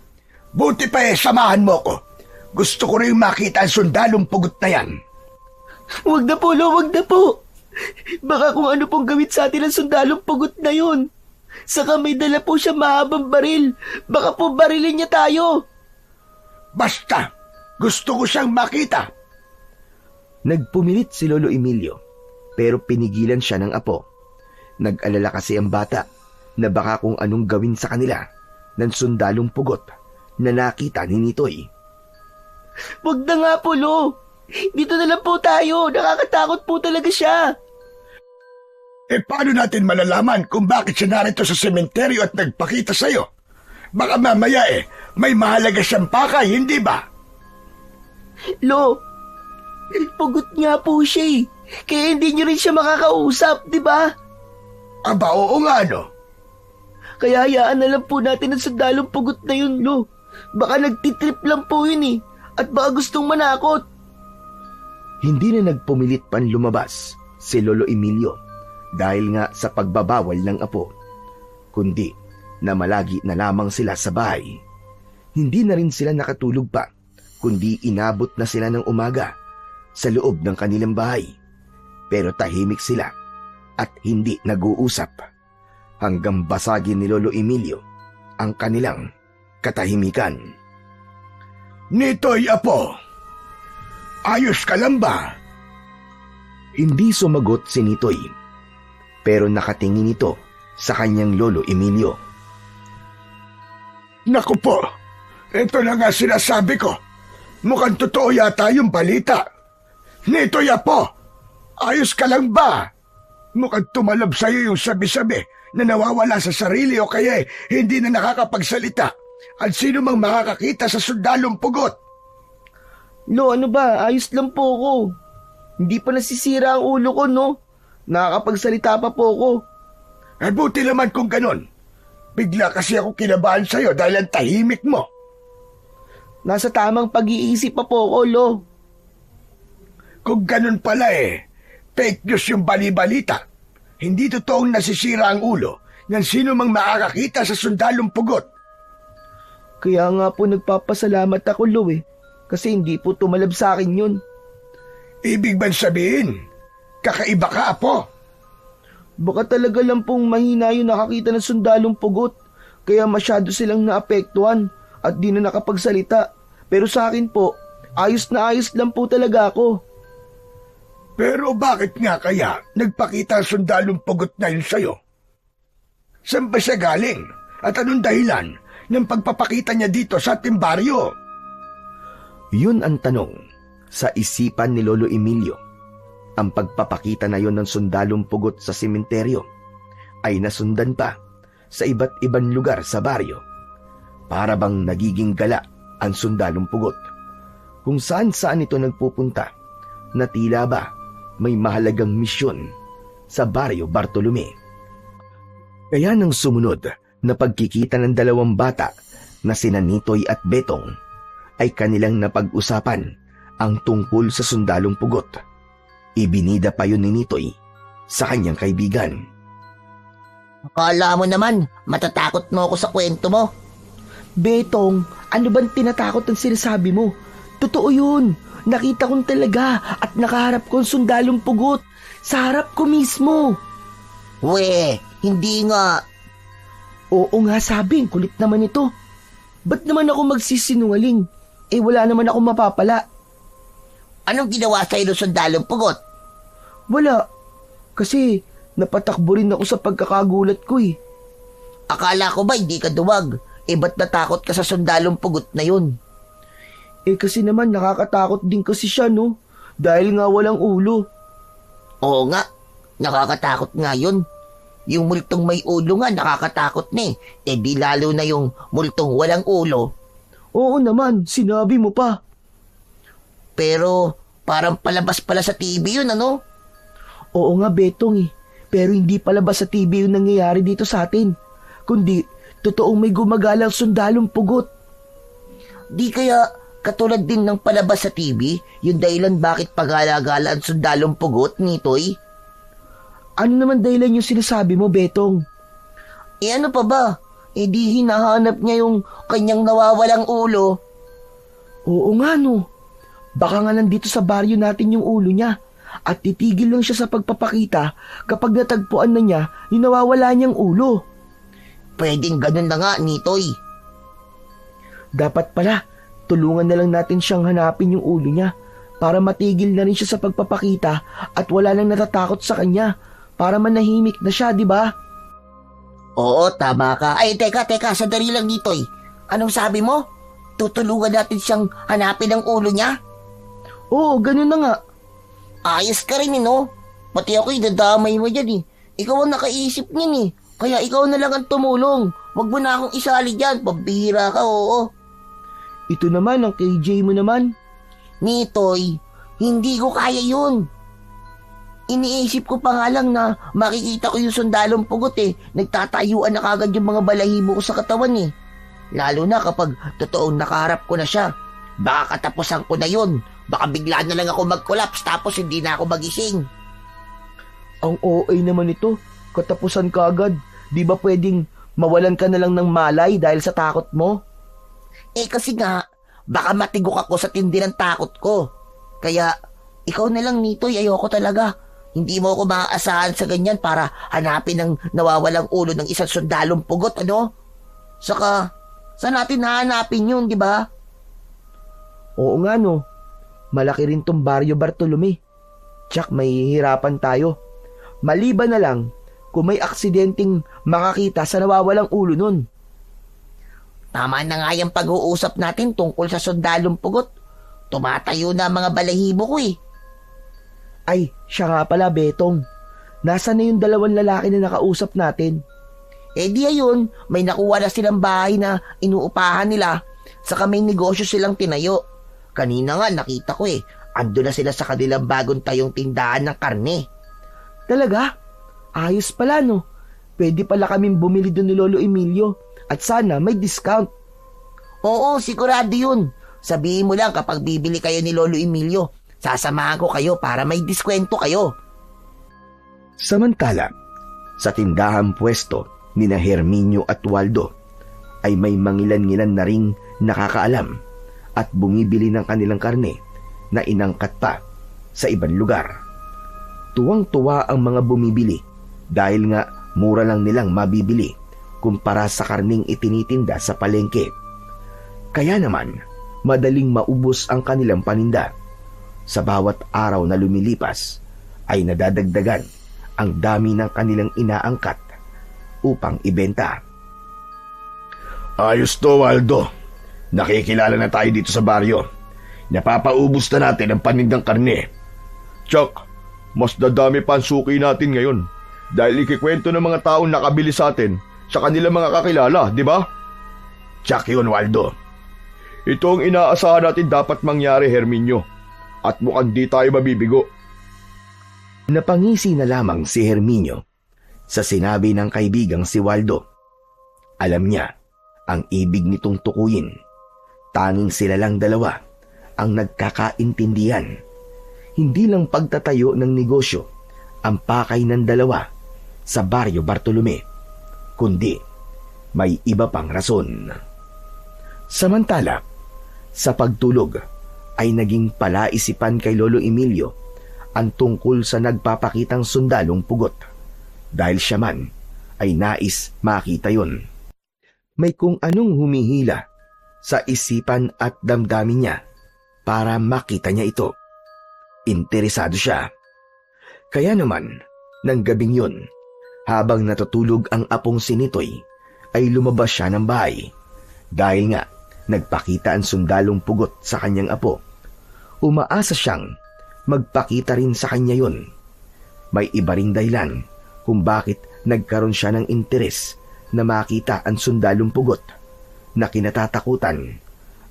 Buti pa samahan mo ko. Gusto ko rin makita ang sundalong pugot na yan. Wag na po, Lo. Wag na po. Baka kung ano pong gawin sa atin ang sundalong pugot na yun. Saka may dala po siya mahabang baril. Baka po barilin niya tayo. Basta, gusto ko siyang makita. Nagpumilit si Lolo Emilio pero pinigilan siya ng apo. Nag-alala kasi ang bata na baka kung anong gawin sa kanila ng sundalong pugot na nakita ni Nitoy. Wag na nga po, Lo. Dito na lang po tayo. Nakakatakot po talaga siya. paano natin malalaman kung bakit siya narito sa sementeryo at nagpakita sa'yo? Baka mamaya may mahalaga siyang pakay, hindi ba? Lo, pugot nga po siya eh. Kaya hindi niyo rin siya makakausap, di ba? Aba, oo nga, no? Kaya hayaan na lang po natin ang sundalong pugot na yun, Lo. Baka nagtitrip lang po yun eh. At baka gustong manakot. Hindi na nagpumilit pan lumabas si Lolo Emilio dahil nga sa pagbabawal ng apo, kundi na malagi na lamang sila sa bahay. Hindi na rin sila nakatulog pa, kundi inabot na sila ng umaga sa loob ng kanilang bahay. Pero tahimik sila at hindi nag-uusap hanggang basagin ni Lolo Emilio ang kanilang katahimikan. Nitoy, apo, ayos ka lang ba? Hindi sumagot si Nitoy, pero nakatingin ito sa kanyang Lolo Emilio. Naku po, ito na nga sinasabi ko. Mukhang totoo yata yung balita. Nitoy, apo, ayos ka lang ba? Mukhang tumalab sa'yo yung sabi-sabi na nawawala sa sarili o kaya hindi na nakakapagsalita. At sino mang makakakita sa sundalong pugot? Lo, ano ba? Ayos lang po ako. Hindi pa nasisira ang ulo ko, no? Nakakapagsalita pa po ako. Buti naman kung ganon. Bigla kasi ako kinabahan sa'yo dahil ang tahimik mo. Nasa tamang pag-iisip pa po ako, Lo. Kung ganon pala fake news yung bali-balita. Hindi totoong nasisira ang ulo ng sino mang makakakita sa sundalong pugot. Kaya nga po nagpapasalamat ako, Lo Kasi hindi po tumalab sa akin yun. Ibig bang sabihin, kakaiba ka, apo? Baka talaga lang pong mahina yung nakakita ng sundalong pugot. Kaya masyado silang naapektuhan at di na nakapagsalita. Pero sa akin po, ayos na ayos lang po talaga ako. Pero bakit nga kaya nagpakita ang sundalong pugot na yun sa'yo? Saan ba siya galing? At anong dahilan ng pagpapakita niya dito sa ating baryo? Yun ang tanong sa isipan ni Lolo Emilio. Ang pagpapakita na yon ng sundalong pugot sa sementeryo ay nasundan pa sa iba't ibang lugar sa baryo. Para bang nagiging gala ang sundalong pugot. Kung saan-saan ito nagpupunta na tila ba may mahalagang misyon sa baryo Bartolome. Kaya nang sumunod na pagkikita ng dalawang bata na sina Nitoy at Betong ay kanilang napag-usapan ang tungkol sa sundalong pugot. Ibinida pa yun ni Nitoy sa kanyang kaibigan. Akala mo naman, matatakot mo ako sa kwento mo. Betong, ano bang tinatakot ang sinasabi mo? Totoo yun. Nakita kong talaga at nakaharap ko ang sundalong pugot. Sa harap ko mismo. We, hindi nga. Oo nga, sabi, kulit naman ito. Ba't naman ako magsisinungaling? Wala naman ako mapapala. Anong ginawa sa'yo ng sundalong pugot? Wala. Kasi napatakbo rin ako sa pagkakagulat ko Akala ko ba hindi ka duwag? Ba't natakot ka sa sundalong pugot na yun? Kasi naman nakakatakot din kasi siya, no? Dahil nga walang ulo. Oo nga, nakakatakot nga yun. Yung multong may ulo nga nakakatakot na di lalo na yung multong walang ulo. Oo naman, sinabi mo pa. Pero parang palabas pala sa TV yun, ano? Oo nga, Betong Pero hindi palabas sa TV yung nangyayari dito sa atin. Kundi, totoong may gumagalang sundalong pugot. Di kaya katulad din ng palabas sa TV, yung dahilan bakit pagala-gala ang sundalong pugot, Nitoy? Ano naman dahilan yung sinasabi mo, Betong? Ano pa ba? Di hinahanap niya yung kanyang nawawalang ulo. Oo nga, no. Baka nga nandito sa baryo natin yung ulo niya at titigil lang siya sa pagpapakita kapag natagpuan na niya yung nawawala niyang ulo. Pwedeng ganun na nga, Nitoy. Dapat pala, tulungan na lang natin siyang hanapin yung ulo niya para matigil na rin siya sa pagpapakita at wala nang natatakot sa kanya para manahimik na siya, di ba? Oo, tama ka. Ay, teka, sandali lang, Nitoy. Anong sabi mo? Tutulungan natin siyang hanapin ang ulo niya? Oo, ganun na nga. Ayos ka rin, no? Pati ako, dadamay mo dyan, Ikaw ang nakaisip niyan eh. Kaya ikaw na lang ang tumulong. Huwag mo na akong isali dyan. Pambihira ka, oo. Ito naman ang KJ mo naman. Nitoy, hindi ko kaya yun. Iniisip ko pa nga lang na makikita ko yung sundalong pugot eh. Nagtatayuan na kagad yung mga balahibo ko sa katawan eh. Lalo na kapag totoong nakaharap ko na siya. Baka katapusan ko na yun. Baka bigla na lang ako mag-collapse tapos hindi na ako magising. Ang OA naman ito. Katapusan ka agad. Di ba pwedeng mawalan ka na lang ng malay dahil sa takot mo? Eh kasi nga, baka matigok ako sa tindi ng takot ko. Kaya, ikaw na lang Nitoy, ayoko talaga. Hindi mo ako maaasahan sa ganyan para hanapin ang nawawalang ulo ng isang sundalong pugot, ano? Saka, saan natin hahanapin yun, di ba? Oo nga no. Malaki rin tong Baryo Bartolome. Tsak, may hihirapan tayo. Maliban na lang kung may aksidenteng makakita sa nawawalang ulo nun. Tama na nga yung pag-uusap natin tungkol sa sundalong pugot. Tumatayo na ang mga balahibo ko eh. Ay, siya nga pala, Betong. Nasaan na yung dalawang lalaki na nakausap natin? Eh di ayun, may nakuha na silang bahay na inuupahan nila. Saka may negosyo silang tinayo. Kanina nga nakita ko eh, ando na sila sa kanilang bagong tayong tindahan ng karne. Talaga? Ayos pala no. Pwede pala kaming bumili doon ni Lolo Emilio. At sana may discount. Oo, sigurado yun. Sabihin mo lang kapag bibili kayo ni Lolo Emilio, sasamahan ko kayo para may diskwento kayo. Samantala, sa tindahan pwesto ni na Herminio at Waldo ay may mangilan-ngilan na ring nakakaalam at bumibili ng kanilang karne na inangkat pa sa ibang lugar. Tuwang-tuwa ang mga bumibili dahil nga mura lang nilang mabibili kumpara sa karning itinitinda sa palengke. Kaya naman, madaling maubos ang kanilang paninda. Sa bawat araw na lumilipas ay nadadagdagan ang dami ng kanilang inaangkat upang ibenta. Ayos to, Waldo. Nakikilala na tayo dito sa baryo. Napapaubos na natin ang panindang karne. Tsak, mas dadami pa ang suki natin ngayon dahil ikikwento ng mga taong nakabili sa atin sa kanilang mga kakilala, di ba? Tsak yun, Waldo. Ito ang inaasahan natin dapat mangyari, Herminio. At mukhang di tayo mabibigo. Napangisi na lamang si Herminio sa sinabi ng kaibigang si Waldo. Alam niya ang ibig nitong tukuyin. Tanging sila lang dalawa ang nagkakaintindihan. Hindi lang pagtatayo ng negosyo ang pakay ng dalawa sa Baryo Bartolome, kundi may iba pang rason. Samantala, sa pagtulog ay naging palaisipan kay Lolo Emilio ang tungkol sa nagpapakitang sundalong pugot dahil siya man ay nais makita yon. May kung anong humihila sa isipan at damdamin niya para makita niya ito. Interesado siya. Kaya naman, ng gabing yun, habang natutulog ang apong si Nitoy, ay lumabas siya ng bahay dahil nga nagpakita ang sundalong pugot sa kanyang apo. Umaasa siyang magpakita rin sa kanya yun. May iba ring dahilan kung bakit nagkaroon siya ng interes na makita ang sundalong pugot na kinatatakutan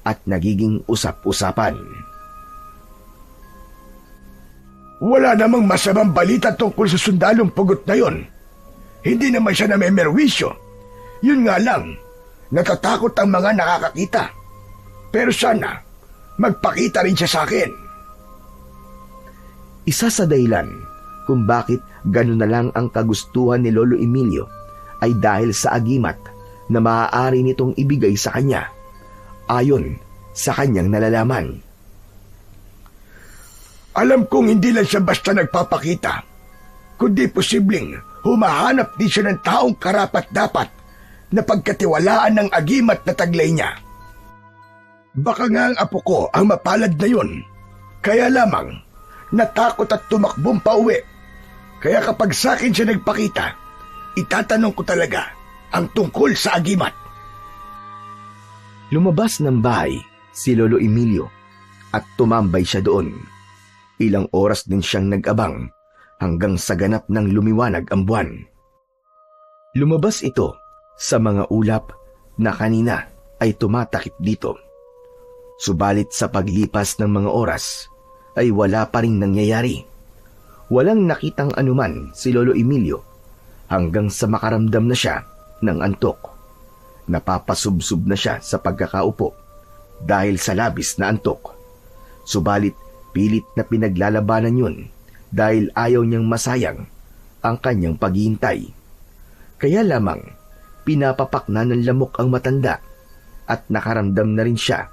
at nagiging usap-usapan. Wala namang masamang balita tungkol sa sundalong pugot na yon. Hindi naman siya namemerwisyo. Yun nga lang, natatakot ang mga nakakakita. Pero sana, magpakita rin siya sa akin. Isa sa dahilan kung bakit gano'n na lang ang kagustuhan ni Lolo Emilio ay dahil sa agimat na maaari nitong ibigay sa kanya, ayon sa kanyang nalalaman. Alam kong hindi lang siya basta nagpapakita, kundi posibleng humahanap din siya ng taong karapat-dapat na pagkatiwalaan ng agimat na taglay niya. Baka nga ang apo ko ang mapalad na yun, kaya lamang natakot at tumakbong pauwi. Kaya kapag sa akin siya nagpakita, itatanong ko talaga ang tungkol sa agimat. Lumabas ng bahay si Lolo Emilio at tumambay siya doon. Ilang oras din siyang nag-abang hanggang sa ganap ng lumiwanag ang buwan. Lumabas ito sa mga ulap na kanina ay tumatakip dito. Subalit sa paglipas ng mga oras ay wala pa ring nangyayari. Walang nakitang anuman si Lolo Emilio hanggang sa makaramdam na siya ng antok. Napapasubsob na siya sa pagkakaupo dahil sa labis na antok. Subalit pilit na pinaglalabanan yun dahil ayaw niyang masayang ang kanyang paghihintay. Kaya lamang pinapapak na ng lamok ang matanda at nakaramdam na rin siya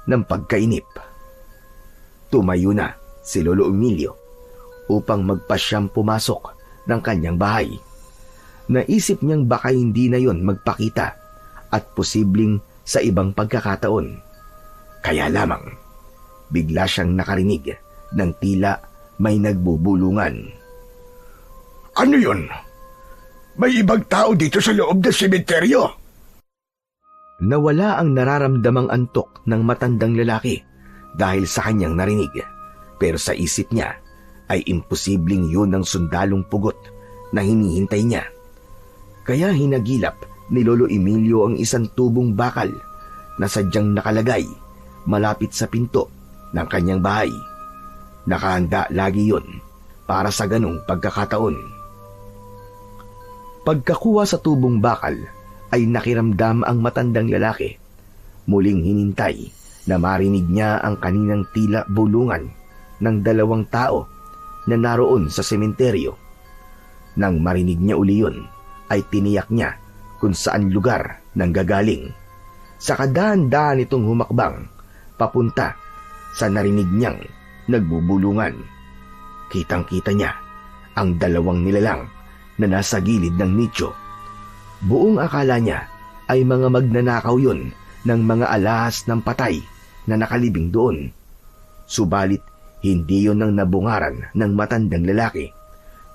ng pagkainip. Tumayo na si Lolo Emilio upang magpasyang pumasok ng kanyang bahay. Naisip niyang baka hindi na yon magpakita at posibleng sa ibang pagkakataon. Kaya lamang, bigla siyang nakarinig ng tila may nagbubulungan. Ano yun? May ibang tao dito sa loob ng sementeryo. Nawala ang nararamdamang antok ng matandang lalaki dahil sa kanyang narinig. Pero sa isip niya ay imposibleng yun ang sundalong pugot na hinihintay niya. Kaya hinagilap ni Lolo Emilio ang isang tubong bakal na sadyang nakalagay malapit sa pinto ng kanyang bahay. Nakahanda lagi yun para sa ganong pagkakataon. Pagkakuha sa tubong bakal ay nakiramdam ang matandang lalaki. Muling hinintay na marinig niya ang kaninang tila bulungan ng 2 tao na naroon sa sementeryo. Nang marinig niya uli yun, ay tiniyak niya kung saan lugar nanggagaling. Sa kadahan-dahan itong humakbang papunta sa narinig niyang nagbubulungan. Kitang-kita niya ang 2 nilalang na nasa gilid ng nicho. Buong akala niya ay mga magnanakaw yun ng mga alahas ng patay na nakalibing doon. Subalit hindi yun ang nabungaran ng matandang lalaki,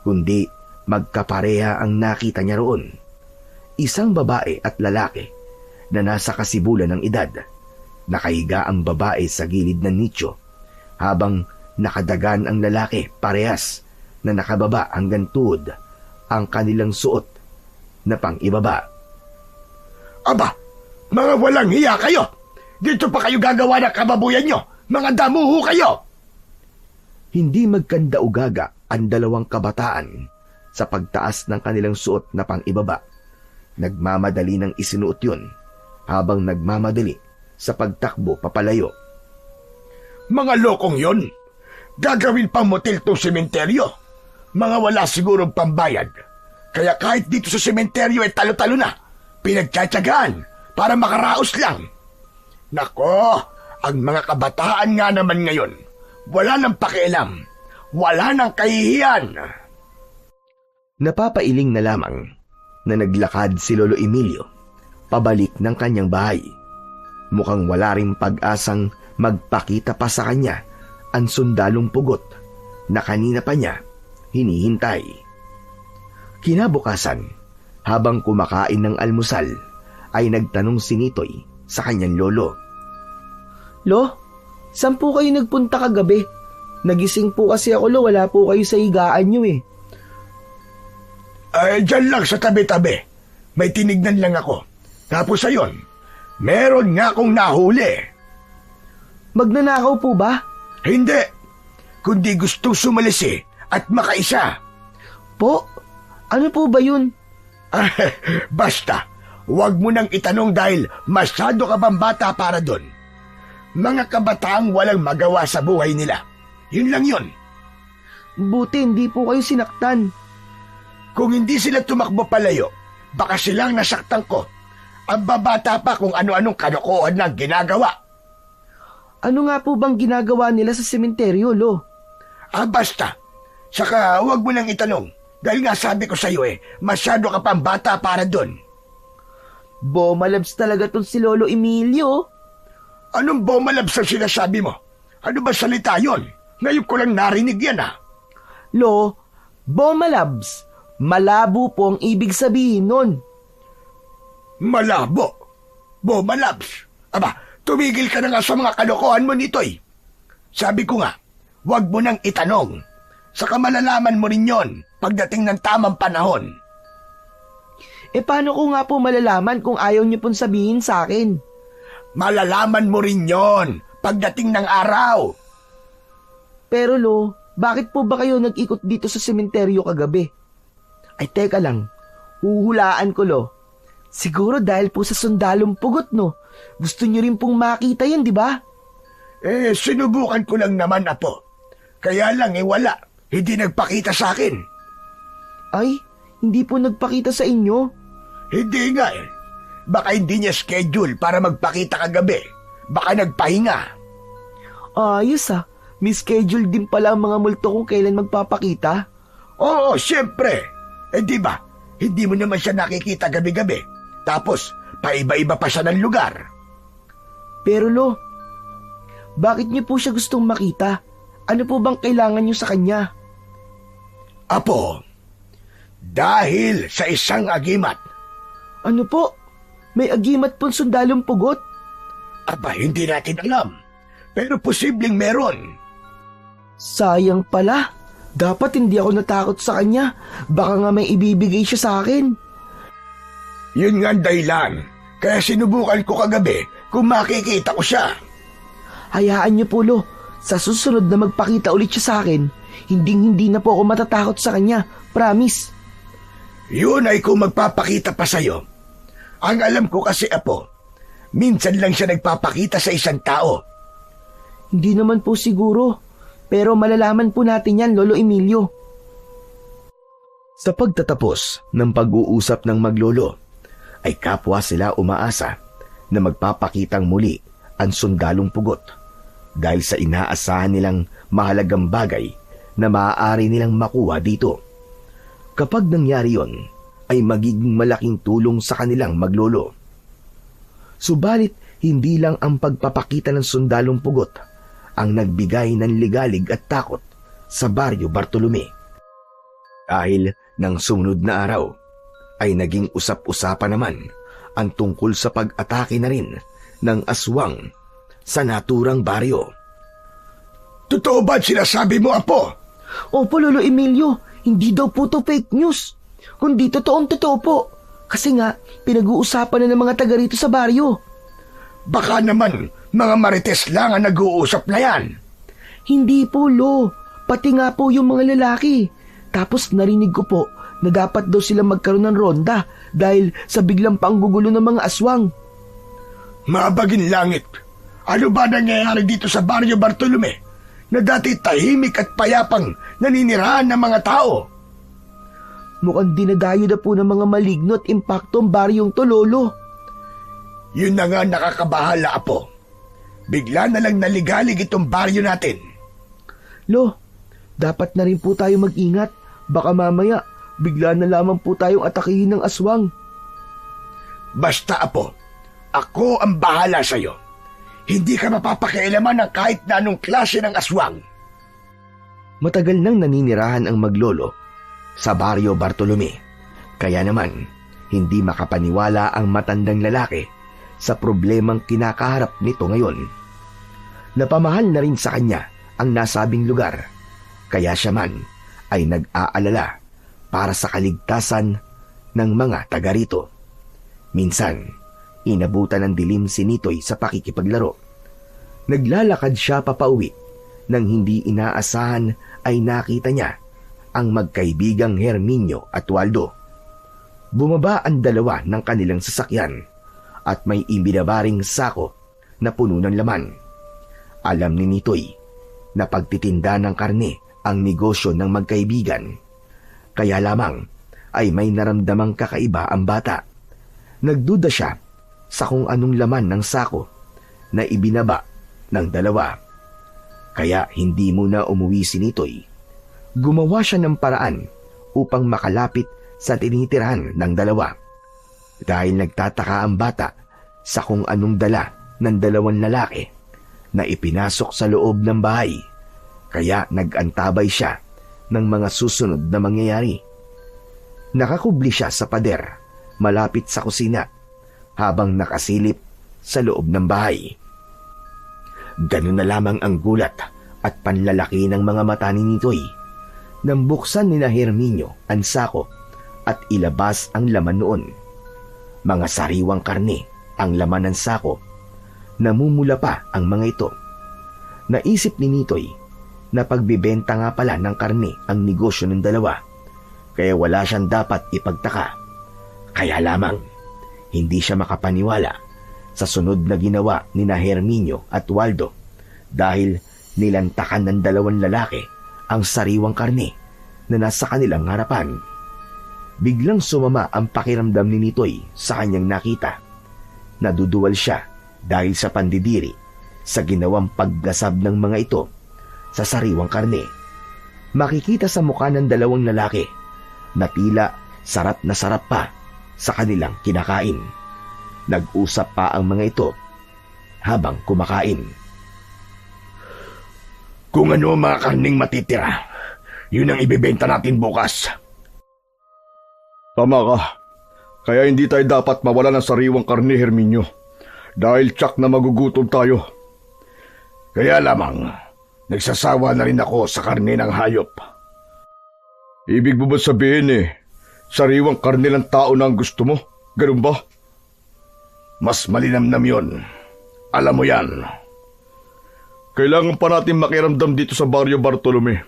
kundi magkapareha ang nakita niya roon. Isang babae at lalaki na nasa kasibulan ng edad. Nakahiga ang babae sa gilid ng nicho habang nakadagan ang lalaki parehas na nakababa hanggang tuhod ang kanilang suot na pang-ibaba. Aba, mga walang hiya kayo! Dito pa kayo gagawa ng kababuyan nyo! Mga damuho kayo! Hindi magkanda-ugaga ang 2 kabataan sa pagtaas ng kanilang suot na pang-ibaba. Nagmamadali ng isinuot yun habang nagmamadali sa pagtakbo papalayo. Mga lokong yon, gagawin pang motel tong sementeryo. Mga wala sigurong pambayad. Kaya kahit dito sa sementeryo ay talo-talo na, pinagtsatsagaan para makaraos lang. Nako, ang mga kabataan nga naman ngayon, wala nang pakialam, wala nang kahihiyan. Napapailing na lamang na naglakad si Lolo Emilio pabalik ng kanyang bahay. Mukhang wala ring pag-asang magpakita pa sa kanya ang sundalong pugot na kanina pa niya hinihintay. Kinabukasan, habang kumakain ng almusal, ay nagtanong si Nitoy sa kanyang lolo. Lo, saan po kayo nagpunta kagabi? Nagising po kasi ako, Lo. Wala po kayo sa higaan nyo eh. Ay, dyan lang sa tabi-tabi. May tinignan lang ako. Tapos ayon, meron nga akong nahuli. Magnanakaw po ba? Hindi, kundi gustong sumalisi at makaisa. Po? Ano po ba yun? Basta, huwag mo nang itanong dahil masyado ka bang bata para doon. Mga kabataang walang magawa sa buhay nila. Yun lang yun. Buti hindi po kayo sinaktan. Kung hindi sila tumakbo palayo, baka silang nasaktan ko. Ang babata pa kung ano-anong kalokohan na ginagawa. Ano nga po bang ginagawa nila sa sementeryo, Lo? Basta. Saka huwag mo nang itanong. Dahil nga sabi ko sa'yo masyado ka pang bata para doon. Bomalabs talaga tong si Lolo Emilio. Anong bomalabs ang sinasabi mo? Ano ba salita yon? Ngayon ko lang narinig yan Lo, bomalabs. Malabo po ang ibig sabihin nun. Malabo? Bomalabs? Aba, tumigil ka na nga sa mga kalokohan mo nito'y. Sabi ko nga, huwag mo nang itanong. Saka malalaman mo rin yon pagdating ng tamang panahon. Paano ko nga po malalaman kung ayaw niyo pong sabihin sa akin? Malalaman mo rin yon pagdating ng araw. Pero Lo, bakit po ba kayo nag-ikot dito sa sementeryo kagabi? Ay teka lang, huhulaan ko Lo. Siguro dahil po sa sundalong pugot no? Gusto niyo rin pong makita yan, di ba? Sinubukan ko lang naman, Apo. Kaya lang wala. Hindi nagpakita sa akin. Ay, hindi po nagpakita sa inyo? Hindi nga Baka hindi niya schedule para magpakita kagabi. Baka nagpahinga. Ayos may schedule din pala ang mga multo kung kailan magpapakita. Oo, siyempre. Di ba? Hindi mo naman siya nakikita gabi-gabi. Tapos, paiba-iba pa siya ng lugar. Pero Lo, bakit niyo po siya gustong makita? Ano po bang kailangan niyo sa kanya? Apo, dahil sa isang agimat. Ano po? May agimat pong sundalong pugot? Aba, hindi natin alam. Pero posibleng meron. Sayang pala. Dapat hindi ako natakot sa kanya. Baka nga may ibibigay siya sa akin. Yun nga ang dahilan. Kaya sinubukan ko kagabi kung makikita ko siya. Hayaan niyo po, Lo. Sa susunod na magpakita ulit siya sa akin, hindi na po ako matatakot sa kanya. Promise. Yun ay kung magpapakita pa sa'yo. Ang alam ko kasi, Apo, minsan lang siya nagpapakita sa isang tao. Hindi naman po siguro. Pero malalaman po natin yan, Lolo Emilio. Sa pagtatapos ng pag-uusap ng maglolo, ay kapwa sila umaasa na magpapakitang muli ang sundalong pugot dahil sa inaasahan nilang mahalagang bagay na maaari nilang makuha dito. Kapag nangyari yon, ay magiging malaking tulong sa kanilang maglolo. Subalit, hindi lang ang pagpapakita ng sundalong pugot ang nagbigay ng ligalig at takot sa Baryo Bartolome. Dahil ng sumunod na araw, ay naging usap-usapan naman ang tungkol sa pag-atake na rin ng aswang sa naturang baryo. Totoo ba sinasabi mo, Apo? Opo, Lolo Emilio. Hindi daw po to fake news. Kundi totoo po. Kasi nga, pinag-uusapan na ng mga taga rito sa baryo. Baka naman, mga marites lang ang nag-uusap na yan. Hindi po, Lo. Pati nga po yung mga lalaki. Tapos narinig ko po na dapat daw sila magkaroon ng ronda dahil sa biglang panggugulo ng mga aswang. Mabagin langit. Ano ba nangyayari dito sa Baryo Bartolome na dati tahimik at payapang naninirahan ng mga tao? Mukhang dinadayo na po ng mga maligno at impacto ang baryong to, Lolo. Yun na nga nakakabahala, Apo. Bigla na lang naligalig itong baryo natin. Lo, dapat na rin po tayo mag-ingat. Baka mamaya, bigla na lamang po tayong atakihin ng aswang. Basta, Apo, ako ang bahala sa'yo. Hindi ka mapapakialaman ng kahit na anong klase ng aswang. Matagal nang naninirahan ang maglolo sa Baryo Bartolome. Kaya naman, hindi makapaniwala ang matandang lalaki sa problemang kinakaharap nito ngayon. Napamahal na rin sa kanya ang nasabing lugar, kaya siya man ay nag-aalala para sa kaligtasan ng mga taga rito. Minsan, inabutan ng dilim si Nitoy sa pakikipaglaro. Naglalakad siya papauwi nang hindi inaasahan ay nakita niya ang magkaibigang Herminio at Waldo. Bumaba ang dalawa ng kanilang sasakyan at may ibinabaring sako na puno ng laman. Alam ni Nitoy na pagtitinda ng karne ang negosyo ng magkaibigan. Kaya lamang ay may naramdamang kakaiba ang bata. Nagduda siya sa kung anong laman ng sako na ibinaba ng dalawa. Kaya hindi muna umuwi si Nitoy. Gumawa siya ng paraan upang makalapit sa tinitirahan ng dalawa. Dahil nagtataka ang bata sa kung anong dala ng dalawang lalaki na ipinasok sa loob ng bahay. Kaya nag-antabay siya ng mga susunod na mangyayari. Nakakubli siya sa pader malapit sa kusina habang nakasilip sa loob ng bahay. Ganun na lamang ang gulat at panlalaki ng mga mata ni Nitoy nang buksan ni na Herminio ang sako at ilabas ang laman noon. Mga sariwang karne ang laman ng sako. Namumula pa ang mga ito. Naisip ni Nitoy na pagbibenta nga pala ng karne ang negosyo ng dalawa, kaya wala siyang dapat ipagtaka. Kaya lamang, hindi siya makapaniwala sa sunod na ginawa ni na Herminio at Waldo dahil nilantakan ng dalawang lalaki ang sariwang karne na nasa kanilang harapan. Biglang sumama ang pakiramdam ni Nitoy sa kanyang nakita. Naduduwal siya dahil sa pandidiri sa ginawang paggasab ng mga ito sa sariwang karne. Makikita sa mukha ng dalawang lalaki na tila sarap na sarap pa sa kanilang kinakain. Nag-usap pa ang mga ito habang kumakain. Kung ano ang mga karning matitira, yun ang ibebenta natin bukas. Tama ka. Kaya hindi tayo dapat mawala ng sariwang karne, Herminio. Dahil tsak na magugutom tayo. Kaya lamang, nagsasawa na rin ako sa karne ng hayop. Ibig mo ba sabihin sariwang karne ng tao na ang gusto mo? Ganun ba? Mas malinamnam yun. Alam mo yan. Kailangan pa natin makiramdam dito sa Baryo Bartolome.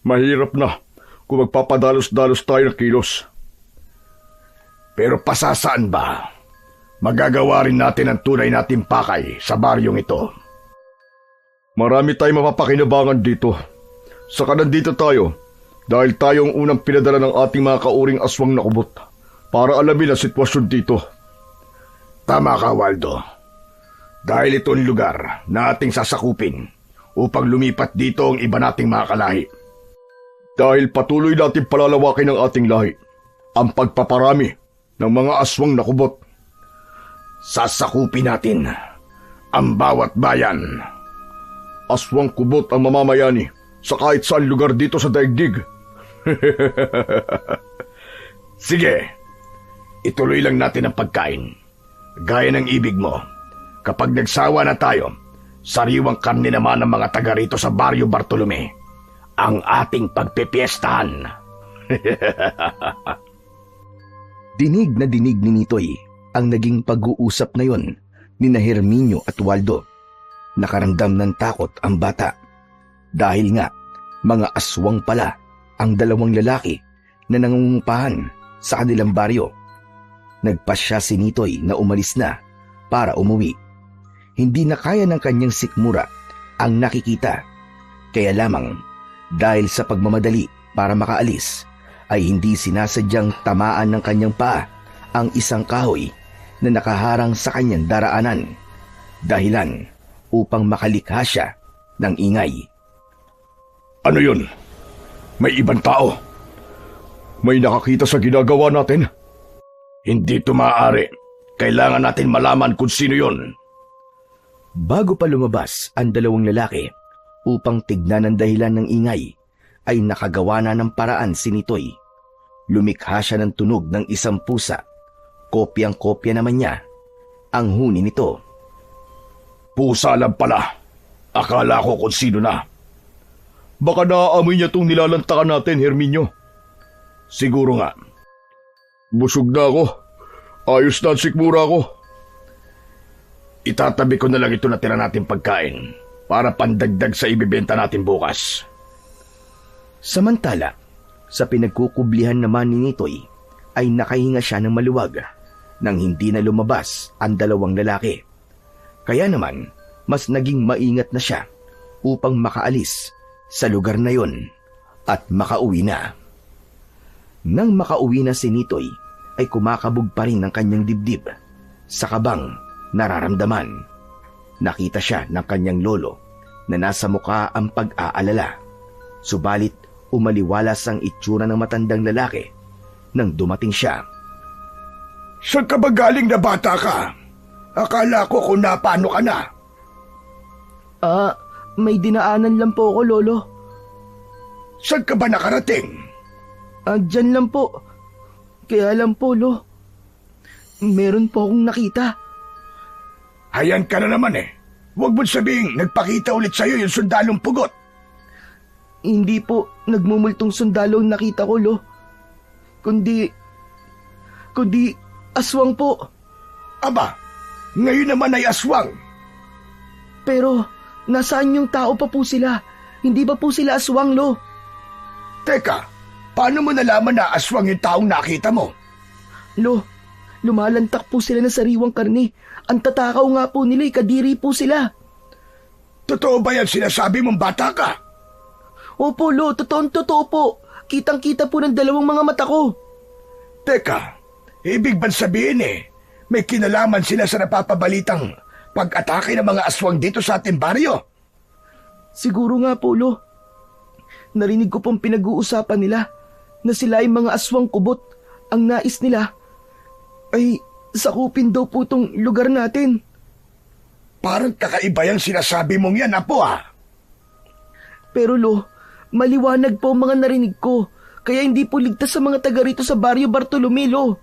Mahirap na kung magpapadalos-dalos tayo ng kilos. Pero pasasaan ba? Magagawa rin natin ang tunay nating pakay sa baryong ito. Marami tayong mapapakinabangan dito. Saka nandito tayo dahil tayo ang unang pinadala ng ating mga kauring aswang na kubot para alamin ang sitwasyon dito. Tama ka, Waldo. Dahil ito ang lugar na ating sasakupin upang lumipat dito ang iba nating mga kalahi. Dahil patuloy natin palalawakin ang ating lahi, ang pagpaparami ng mga aswang na kubot. Sasakupin natin ang bawat bayan. Aswang kubot ang mamamayani sa kahit saan lugar dito sa daigdig. Sige, ituloy lang natin ang pagkain. Gaya ng ibig mo, kapag nagsawa na tayo, sariwang karne naman ng mga taga rito sa Baryo Bartolome ang ating pagpipiestahan. Dinig na dinig ni Nitoy ang naging pag-uusap na yon ni na Herminio at Waldo. Nakaramdam ng takot ang bata dahil nga mga aswang pala ang dalawang lalaki na nangungupahan sa kanilang baryo. Nagpasya si Nitoy na umalis na para umuwi. Hindi na kaya ng kanyang sikmura ang nakikita. Kaya lamang dahil sa pagmamadali para makaalis ay hindi sinasadyang tamaan ng kanyang paa ang isang kahoy na nakaharang sa kanyang daraanan. Dahilan upang makalikha siya ng ingay. Ano yun? May ibang tao? May nakakita sa ginagawa natin? Hindi ito maaari. Kailangan natin malaman kung sino yun. Bago pa lumabas ang dalawang lalaki upang tignan ang dahilan ng ingay, ay nakagawa na ng paraan si Nitoy. Lumikha siya ng tunog ng isang pusa. Kopyang-kopya naman niya ang huni nito. Pusa lang pala. Akala ko kung sino na. Baka naaamoy niya itong nilalantakan natin, Herminio. Siguro nga. Busog na ako. Ayos na ang sikmura ko. Itatabi ko na lang ito na tira natin pagkain para pandagdag sa ibibenta natin bukas. Samantala, sa pinagkukublihan naman ni Nitoy ay nakahinga siya ng maluwag nang hindi na lumabas ang dalawang lalaki. Kaya naman, mas naging maingat na siya upang makaalis sa lugar na yon at makauwi na. Nang makauwi na si Nitoy, ay kumakabog pa rin ang kanyang dibdib. Sa kabang nararamdaman, nakita siya ng kanyang lolo na nasa mukha ang pag-aalala. Subalit umaliwalas ang itsura ng matandang lalaki nang dumating siya. Saan ka ba galing na bata ka? Akala ko kung napano ka na. May dinaanan lang po ako, Lolo. Saan ka ba nakarating? Dyan lang po. Kaya lang po, Lo. Meron po akong nakita. Hayan ka na naman eh. Huwag mo sabihing nagpakita ulit sa'yo yung sundalong pugot. Hindi po nagmumultong sundalo ang nakita ko, Lo. Kundi aswang po. Aba, ngayon naman ay aswang. Pero nasaan yung tao pa po sila? Hindi ba po sila aswang, Lo? Teka, paano mo nalaman na aswang yung taong nakita mo? Lo, lumalantak po sila ng sariwang karne. Ang tatakaw nga po nila, kadiri po sila. Totoo ba yan sinasabi mong bata ka? Opo, Lo, totoo po. Kitang-kita po ng dalawang mga mata ko. Teka, ibig bang sabihin may kinalaman sila sa napapabalitang pag-atake ng mga aswang dito sa ating baryo? Siguro nga po, Lo. Narinig ko pong pinag-uusapan nila na sila ay mga aswang kubot. Ang nais nila ay sakupin daw po tong lugar natin. Parang kakaiba yung sinasabi mong yan, Apo Pero Lo, maliwanag po ang mga narinig ko. Kaya hindi po ligtas sa mga taga rito sa baryo Bartolome, Lo.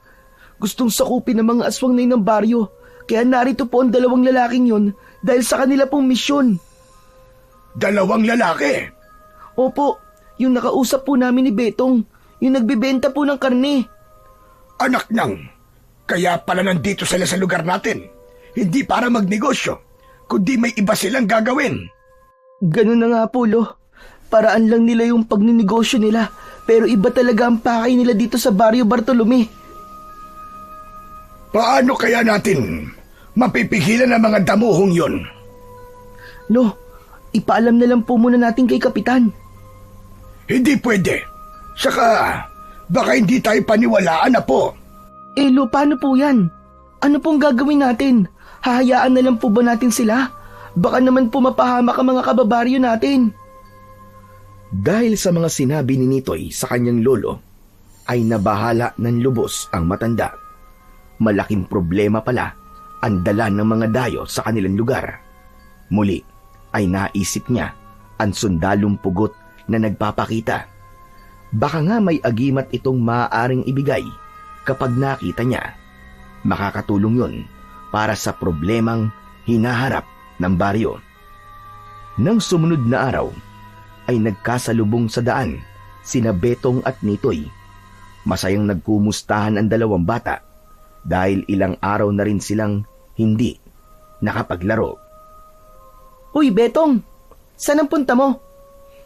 Gustong sakupin ng mga aswang na yun ng baryo. Kaya narito po ang dalawang lalaking yun dahil sa kanila pong misyon. Dalawang lalaki? Opo, yung nakausap po namin ni Betong. Yung nagbebenta po ng karne. Anak nang, kaya pala nandito sila sa lugar natin. Hindi para magnegosyo, kundi may iba silang gagawin. Ganun na nga po, Lo. Paraan lang nila yung pagninegosyo nila. Pero iba talaga ang pakay nila dito sa baryo Bartolome. Paano kaya natin mapipigilan ang mga damuhong yon? Lo, ipaalam na lang po muna natin kay Kapitan. Hindi pwede. Saka, baka hindi tayo paniwalaan, Apo. Lo, paano po yan? Ano pong gagawin natin? Hahayaan na lang po ba natin sila? Baka naman po mapahamak ang mga kababaryo natin. Dahil sa mga sinabi ni Nitoy sa kanyang lolo, ay nabahala ng lubos ang matanda. Malaking problema pala ang dala ng mga dayo sa kanilang lugar. Muli ay naisip niya ang sundalong pugot na nagpapakita. Baka nga may agimat itong maaaring ibigay kapag nakita niya. Makakatulong yun para sa problemang hinaharap ng baryo. Nang sumunod na araw, ay nagkasalubong sa daan sina Betong at Nitoy. Masayang nagkumustahan ang dalawang bata dahil ilang araw na rin silang hindi nakapaglaro. Uy, Betong! Saan ang punta mo?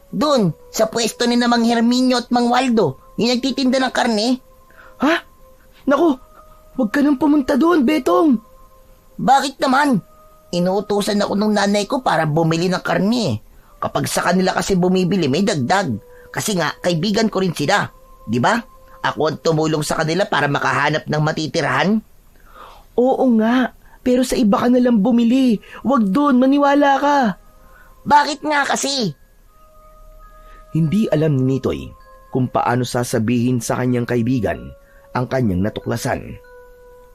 Doon, sa pwesto ni na Mang Herminio at Mang Waldo, yung nagtitinda ng karne. Ha? Naku, huwag ka nang pumunta doon, Betong! Bakit naman? Inuutusan ako ng nanay ko para bumili ng karne. Kapag sa kanila kasi bumibili, may dagdag. Kasi nga, kaibigan ko rin sila. Di ba? Ako ang tumulong sa kanila para makahanap ng matitirahan. Oo nga, pero sa iba ka nalang bumili. Huwag doon, maniwala ka. Bakit nga kasi? Hindi alam ni Nitoy kung paano sasabihin sa kanyang kaibigan ang kanyang natuklasan.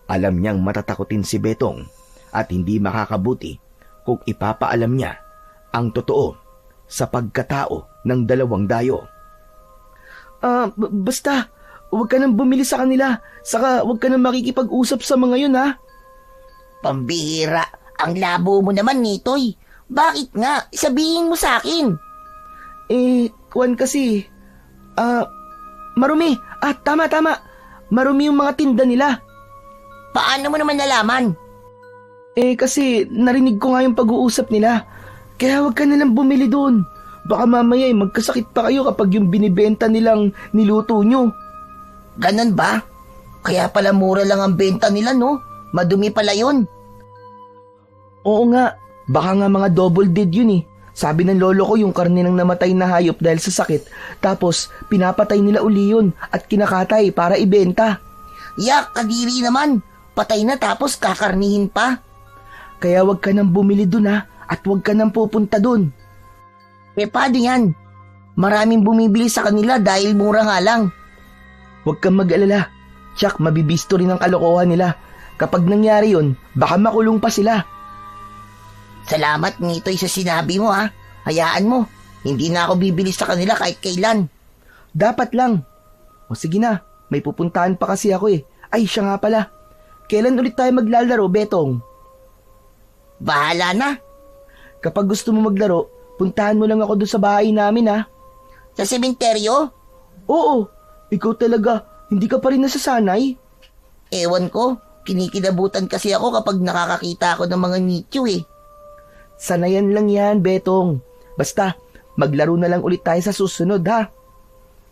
Alam niyang matatakotin si Betong at hindi makakabuti kung ipapaalam niya ang totoo sa pagkatao ng dalawang dayo. Basta, huwag ka nang bumili sa kanila. Saka huwag ka nang makikipag-usap sa mga yun, ha? Pambihira, ang labo mo naman, Nitoy. Bakit nga? Sabihin mo sa akin. Kuwan kasi, marumi. Tama. Marumi yung mga tinda nila. Paano mo naman nalaman? Kasi narinig ko nga yung pag-uusap nila. Kaya huwag ka nalang bumili doon. Baka mamaya magkasakit pa kayo kapag yung binibenta nilang niluto nyo. Ganon ba? Kaya pala mura lang ang benta nila, no? Madumi pala yun. Oo nga, baka nga mga double dead yun eh. Sabi ng lolo ko yung karne ng namatay na hayop dahil sa sakit. Tapos pinapatay nila uli yun at kinakatay para ibenta. Yak, kadiri naman. Patay na tapos kakarnihin pa. Kaya huwag ka nang bumili dun, ha? At huwag ka nang pupunta dun. Paano yan? Maraming bumibili sa kanila dahil mura nga lang. Huwag kang mag-alala. Tsak, mabibisto rin ang kalokohan nila. Kapag nangyari yun, baka makulong pa sila. Salamat, Nitoy, sa sinabi mo, ha? Hayaan mo. Hindi na ako bibili sa kanila kahit kailan. Dapat lang. O sige na, may pupuntahan pa kasi ako eh. Ay, siya nga pala. Kailan ulit tayo maglalaro, Betong? Bahala na. Kapag gusto mo maglaro, puntahan mo lang ako doon sa bahay namin, ha? Sa sementeryo? Oo, ikaw talaga, hindi ka pa rin nasasanay. Ewan ko, kinikilabutan kasi ako kapag nakakakita ako ng mga nicho eh. Sanayan lang yan, Betong. Basta, maglaro na lang ulit tayo sa susunod, ha?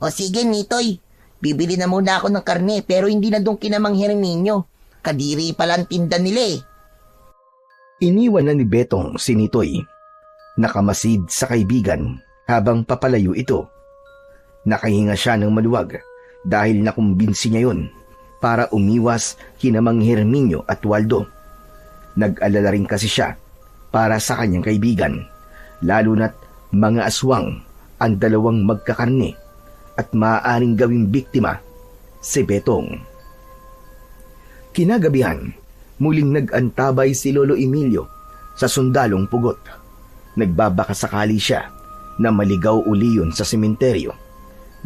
O sige, Nitoy. Bibili na muna ako ng karne pero hindi na doon kinamanghirin ninyo. Kadiri pala ang tinda nila eh. Iniwan na ni Betong si Nitoy. Nakamasid sa kaibigan habang papalayo ito. Nakahinga siya ng maluwag dahil nakumbinsi niya yun para umiwas kina Mang Herminio at Waldo. Nag-alala rin kasi siya para sa kanyang kaibigan, lalo na't mga aswang ang dalawang magkakarne at maaaring gawing biktima si Betong. Kinagabihan, muling nag-antabay si Lolo Emilio sa sundalong pugot. Nagbabakasakali siya na maligaw uli yun sa sementeryo.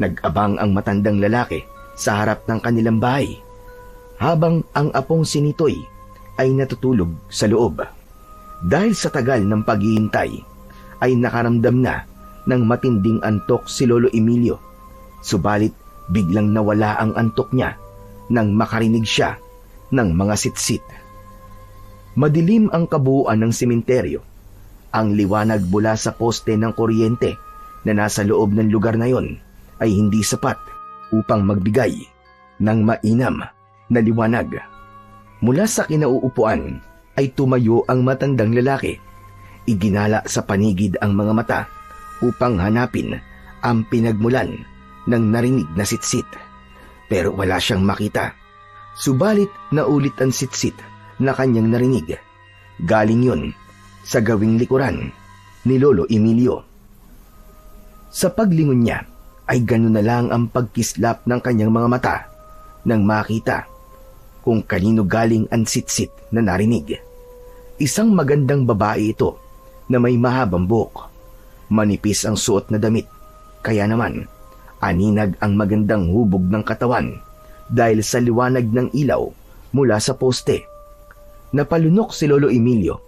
Nag-abang ang matandang lalaki sa harap ng kanilang bahay, habang ang apong si Nitoy ay natutulog sa loob. Dahil sa tagal ng paghihintay, ay nakaramdam na ng matinding antok si Lolo Emilio. Subalit biglang nawala ang antok niya nang makarinig siya ng mga sitsit. Madilim ang kabuuan ng sementeryo. Ang liwanag mula sa poste ng kuryente na nasa loob ng lugar na yon ay hindi sapat upang magbigay ng mainam na liwanag. Mula sa kinauupuan ay tumayo ang matandang lalaki. Iginala sa panigid ang mga mata upang hanapin ang pinagmulan ng narinig na sitsit. Pero wala siyang makita. Subalit naulit ang sitsit na kanyang narinig. Galing yun sa gawing likuran ni Lolo Emilio. Sa paglingon niya ay gano'n na lang ang pagkislap ng kanyang mga mata nang makita kung kanino galing ang sitsit na narinig. Isang magandang babae ito na may mahabang buhok. Manipis ang suot na damit, kaya naman aninag ang magandang hubog ng katawan dahil sa liwanag ng ilaw mula sa poste. Napalunok si Lolo Emilio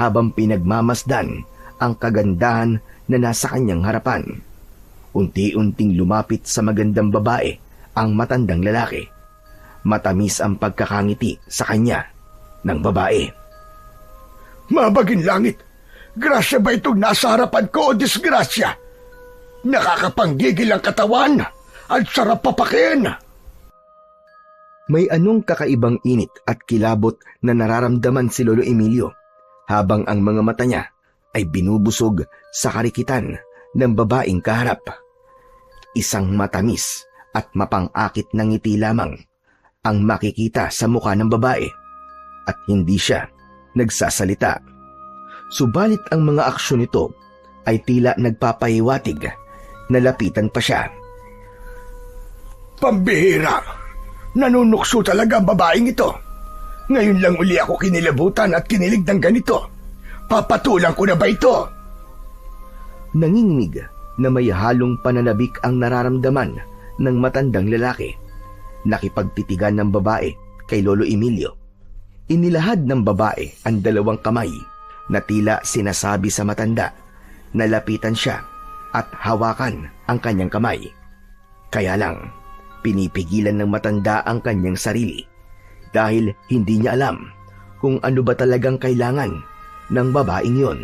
habang pinagmamasdan ang kagandahan na nasa kanyang harapan. Unti-unting lumapit sa magandang babae ang matandang lalaki. Matamis ang pagkakangiti sa kanya ng babae. Mabagin langit, grasya ba itong nasa harapan ko o disgrasya? Nakakapanggigil ang katawan at sarap papakin. May anong kakaibang init at kilabot na nararamdaman si Lolo Emilio habang ang mga mata niya ay binubusog sa karikitan ng babaeng kaharap. Isang matamis at mapang-akit na ngiti lamang ang makikita sa mukha ng babae at hindi siya nagsasalita. Subalit ang mga aksyon nito ay tila nagpapahiwatig na lapitan pa siya. Pambihira! Nanunukso talaga ang babaeng ito. Ngayon lang uli ako kinilabutan at kinilig ng ganito. Papatulang ko na ba ito? Nanginginig na may halong pananabik ang nararamdaman ng matandang lalaki. Nakipagtitigan ng babae kay Lolo Emilio. Inilahad ng babae ang dalawang kamay na tila sinasabi sa matanda na lapitan siya at hawakan ang kanyang kamay. Kaya lang, pinipigilan ng matanda ang kanyang sarili dahil hindi niya alam kung ano ba talagang kailangan ng babaeng yon.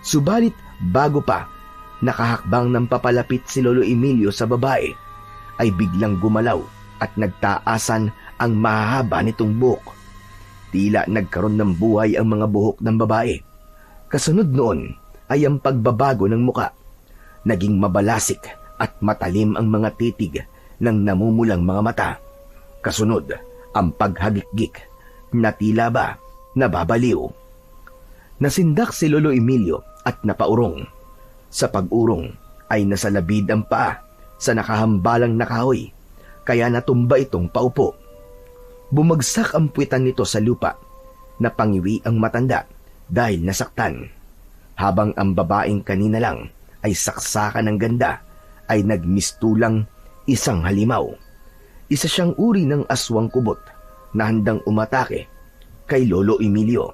Subalit bago pa nakahakbang ng papalapit si Lolo Emilio sa babae, ay biglang gumalaw at nagtaasan ang mahahaba nitong buhok. Tila nagkaroon ng buhay ang mga buhok ng babae. Kasunod noon ay ang pagbabago ng muka. Naging mabalasik at matalim ang mga titig ng namumulang mga mata. Kasunod ang paghagikgik na tila ba nababaliw. Nasindak si Lolo Emilio at napaurong. Sa pag-urong ay nasalabid ang paa sa nakahambalang nakahoy, kaya natumba itong paupo. Bumagsak ang puwitan nito sa lupa. Napangiwi ang matanda dahil nasaktan. Habang ang babaeng kanina lang ay saksakan ng ganda, ay nagmistulang isang halimaw. Isa siyang uri ng aswang kubot na handang umatake kay Lolo Emilio.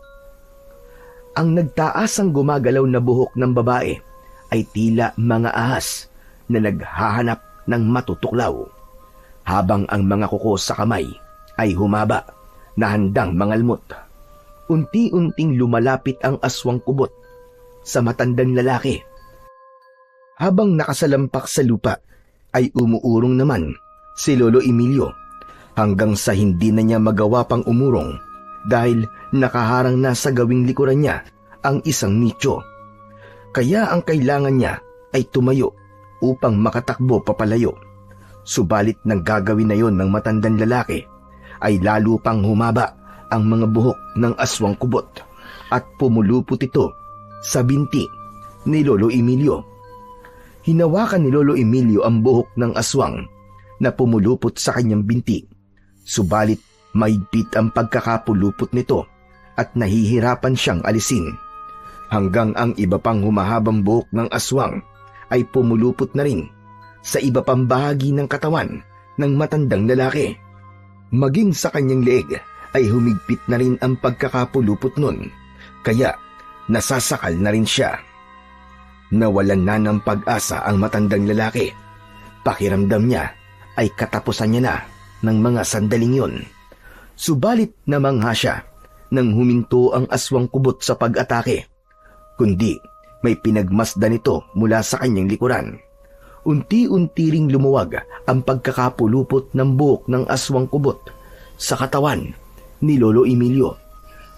Ang nagtaasang gumagalaw na buhok ng babae ay tila mga ahas na naghahanap ng matutuklaw, habang ang mga kuko sa kamay ay humaba na handang mangalmot. Unti-unting lumalapit ang aswang kubot sa matandang lalaki. Habang nakasalampak sa lupa ay umuurong naman si Lolo Emilio, hanggang sa hindi na niya magawa pang umurong dahil nakaharang na sa gawing likuran niya ang isang nicho. Kaya ang kailangan niya ay tumayo upang makatakbo papalayo. Subalit nang gagawin na yon ng matandang lalaki ay lalo pang humaba ang mga buhok ng aswang kubot at pumulupot ito sa binti ni Lolo Emilio. Hinawakan ni Lolo Emilio ang buhok ng aswang na pumulupot sa kanyang binti. Subalit mahigpit ang pagkakapulupot nito at nahihirapan siyang alisin, hanggang ang iba pang humahabang buhok ng aswang ay pumulupot na rin sa iba pang bahagi ng katawan ng matandang lalaki. Maging sa kanyang leeg ay humigpit na rin ang pagkakapulupot nun, kaya nasasakal na rin siya. Nawalan na ng pag-asa ang matandang lalaki. Pakiramdam niya ay katapusan niya na ng mga sandaling yon. Subalit namangha siya nang huminto ang aswang kubot sa pag-atake, kundi may pinagmasdan nito mula sa kanyang likuran. Unti-unti ring lumuwag ang pagkakapulupot ng buhok ng aswang kubot sa katawan ni Lolo Emilio,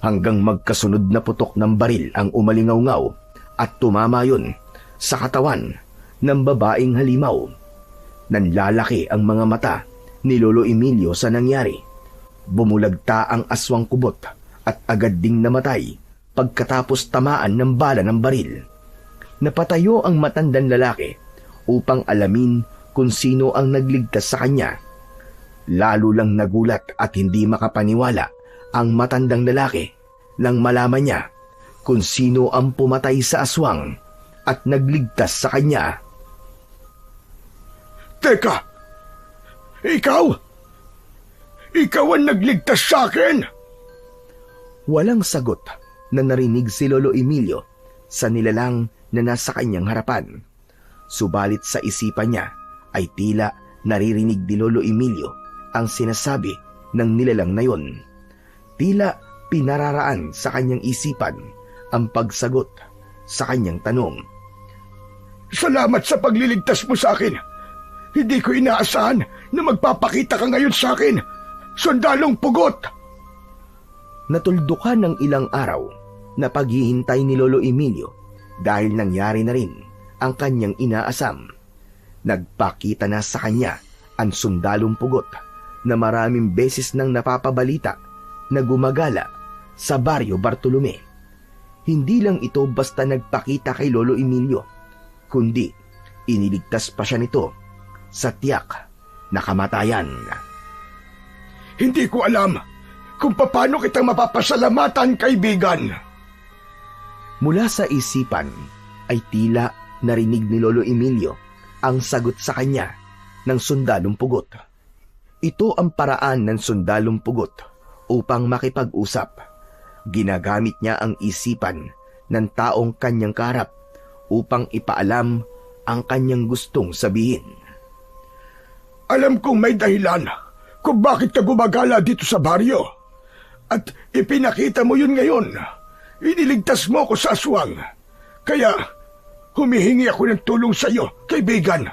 hanggang magkasunod na putok ng baril ang umalingaw-ngaw at tumama yon sa katawan ng babaeng halimaw. Nanlalaki ang mga mata ni Lolo Emilio sa nangyari. Bumulagta ang aswang kubot at agad ding namatay pagkatapos tamaan ng bala ng baril. Napatayo ang matandang lalaki upang alamin kung sino ang nagligtas sa kanya. Lalo lang nagulat at hindi makapaniwala ang matandang lalaki nang malaman niya kung sino ang pumatay sa aswang at nagligtas sa kanya. Teka! Ikaw? Ikaw ang nagligtas sa akin? Walang sagot na narinig si Lolo Emilio sa nilalang na nasa kanyang harapan. Subalit sa isipan niya ay tila naririnig ni Lolo Emilio ang sinasabi ng nilalang na yon. Tila pinararaan sa kanyang isipan ang pagsagot sa kanyang tanong. Salamat sa pagliligtas mo sa akin. Hindi ko inaasahan na magpapakita ka ngayon sa akin, Sundalong Pugot. Natuldukan ng ilang araw na paghihintay ni Lolo Emilio dahil nangyari na rin ang kanyang inaasam. Nagpakita na sa kanya ang Sundalong Pugot na maraming beses nang napapabalita na gumagala sa Baryo Bartolome. Hindi lang ito basta nagpakita kay Lolo Emilio, kundi iniligtas pa siya nito sa tiyak na kamatayan. Hindi ko alam kung paano kitang mapapasalamatan, kaibigan. Mula sa isipan ay tila narinig ni Lolo Emilio ang sagot sa kanya ng Sundalong Pugot. Ito ang paraan ng Sundalong Pugot upang makipag-usap. Ginagamit niya ang isipan ng taong kanyang kaharap upang ipaalam ang kanyang gustong sabihin. Alam kong may dahilan kung bakit ka gumagala dito sa baryo. At ipinakita mo yun ngayon. Iniligtas mo ko sa aswang. Kaya humihingi ako ng tulong sa iyo, kaibigan.